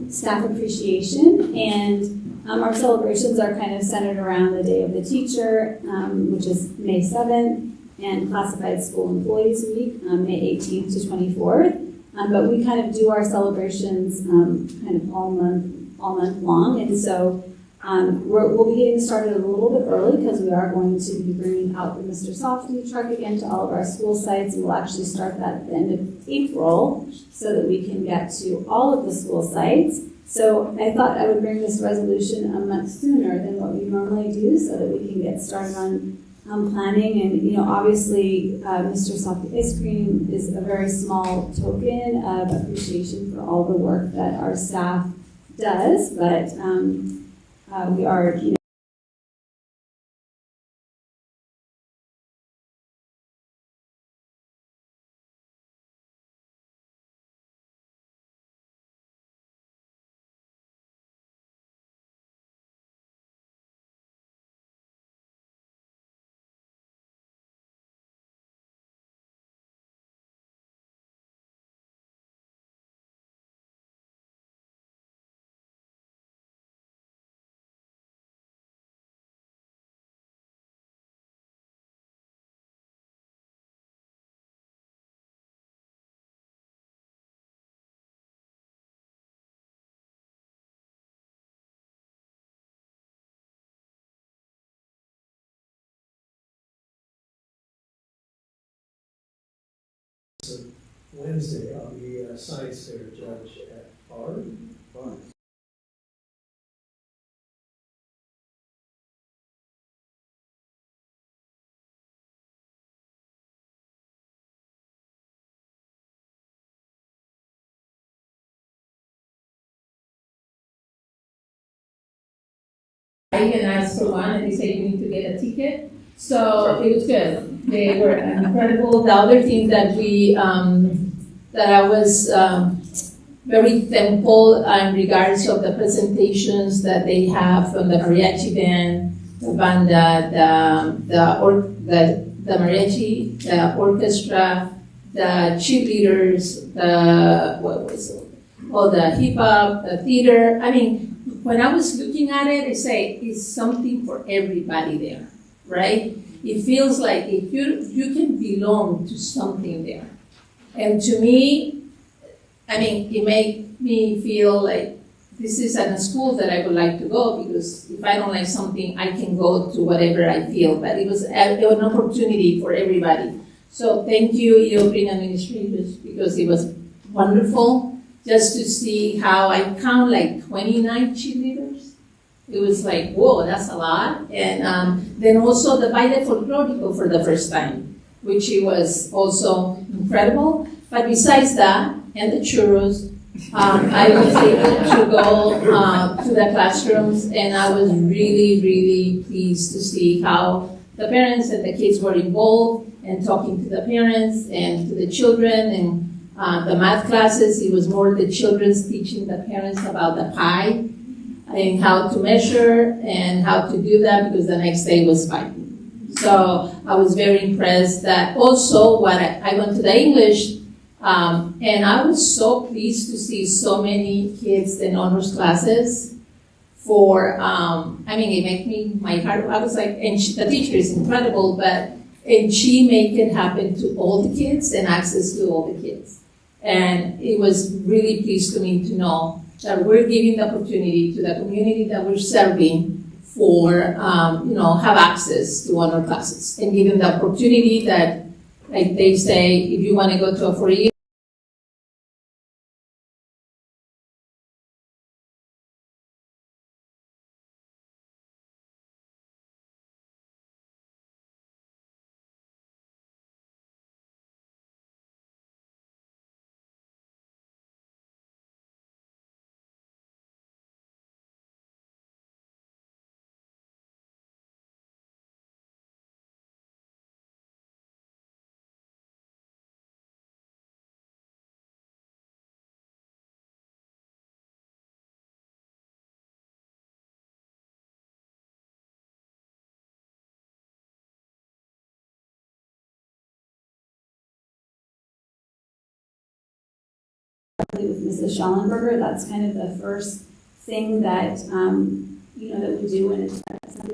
staff appreciation, and our celebrations are kind of centered around the Day of the Teacher, which is May 7th, and Classified School Employees Week, May 18th to 24th. But we kind of do our celebrations kind of all month long, and so we'll be getting started a little bit early because we are going to be bringing out the Mr. Softy truck again to all of our school sites, and we'll actually start that at the end of April so that we can get to all of the school sites. So I thought I would bring this resolution a month sooner than what we normally do so that we can get started on planning. And, obviously, Mr. Softy Ice Cream is a very small token of appreciation for all the work that our staff does, but we are, Wednesday, I'll be a science fair judge at Bard. I even asked for one, and they said you need to get a ticket. So it was good. They were incredible. The other thing that that I was very thankful in regards of the presentations that they have from the mariachi band, the banda, the mariachi, the orchestra, the cheerleaders, the hip hop, the theater. I mean, when I was looking at it, I say it's something for everybody there, right? It feels like if you can belong to something there. And to me, I mean, it made me feel like this is a school that I would like to go, because if I don't like something, I can go to whatever I feel. But it was an opportunity for everybody. So thank you, EOPRIN administrators, because it was wonderful just to see how I count like 29 cheerleaders. It was like, whoa, that's a lot. And then also the baile folklorico for the first time, which it was also incredible. But besides that, and the churros, I was able to go to the classrooms, and I was really, really pleased to see how the parents and the kids were involved and talking to the parents and to the children. And the math classes, it was more the children's teaching the parents about the pi and how to measure and how to do that, because the next day was pi. So I was very impressed that also when I went to the English, and I was so pleased to see so many kids in honors classes for, I mean, it made me, my heart, I was like, and the teacher is incredible, and she made it happen to all the kids and access to all the kids. And it was really pleased to me to know that we're giving the opportunity to the community that we're serving for, have access to honor classes, and give them the opportunity that, like they say, if you want to go to a 4-year, with Mrs. Schallenberger, that's kind of the first thing that that we do when it's something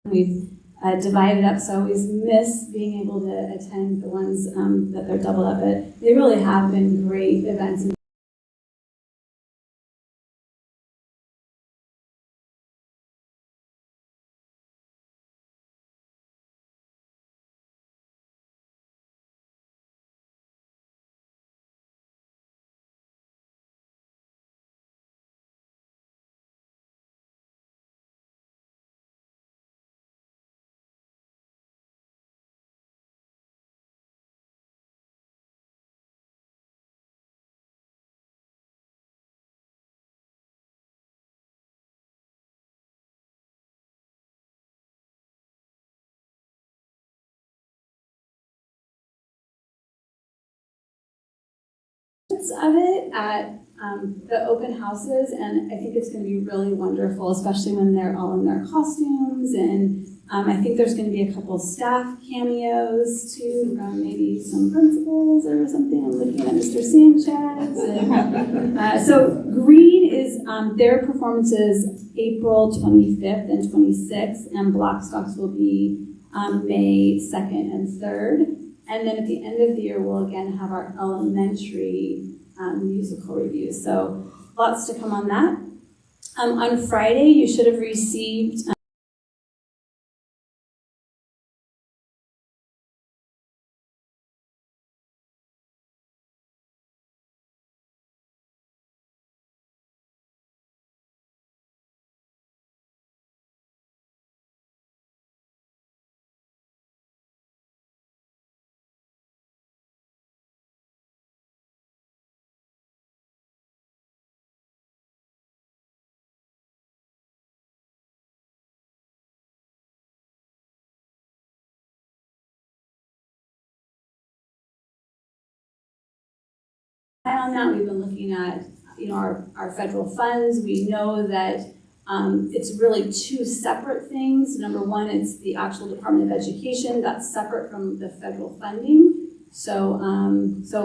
we've divided up, so I always miss being able to attend the ones that they're doubled up, but they really have been great events. glimpse of it at the open houses, and I think it's going to be really wonderful, especially when they're all in their costumes. And I think there's going to be a couple staff cameos too, from maybe some principals or something. I'm looking at Mr. Sanchez. And, so green is their performances April 25th and 26th, and Blackstocks will be May 2nd and 3rd. And then at the end of the year, we'll again have our elementary musical review. So lots to come on that. On Friday, you should have received on that. We've been looking at, our federal funds. We know that it's really two separate things. Number one, it's the actual Department of Education that's separate from the federal funding. So,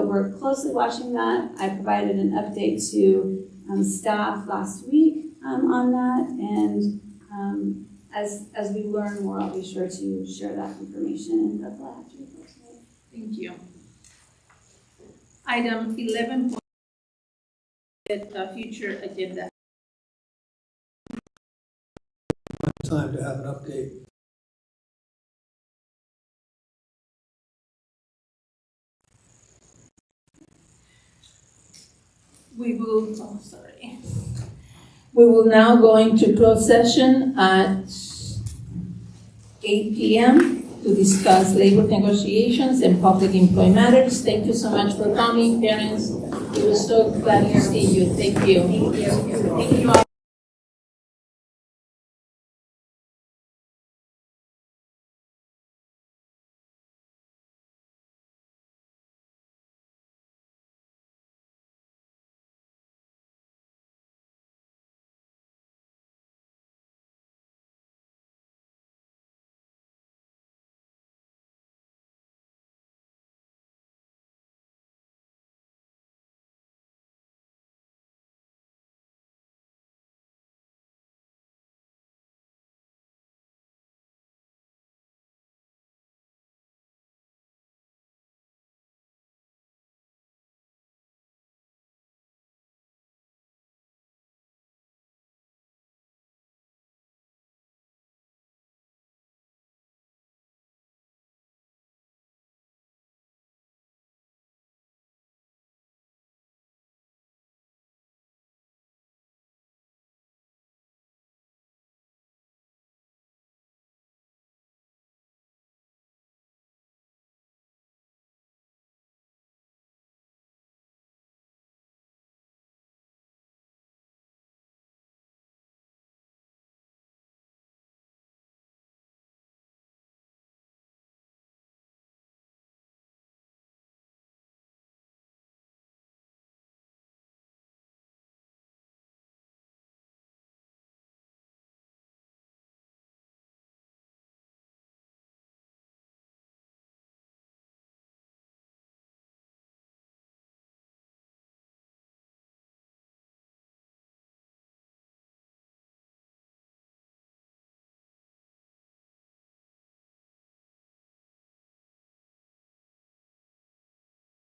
we're closely watching that. I provided an update to staff last week on that, and as we learn more, I'll be sure to share that information. And that's all I have to report today. Thank you. Item 11. Future agenda. Time to have an update. We will now go into closed session at 8 p.m. to discuss labor negotiations and public employee matters. Thank you so much for coming, parents. We were so glad to see you. Thank you. Thank you all.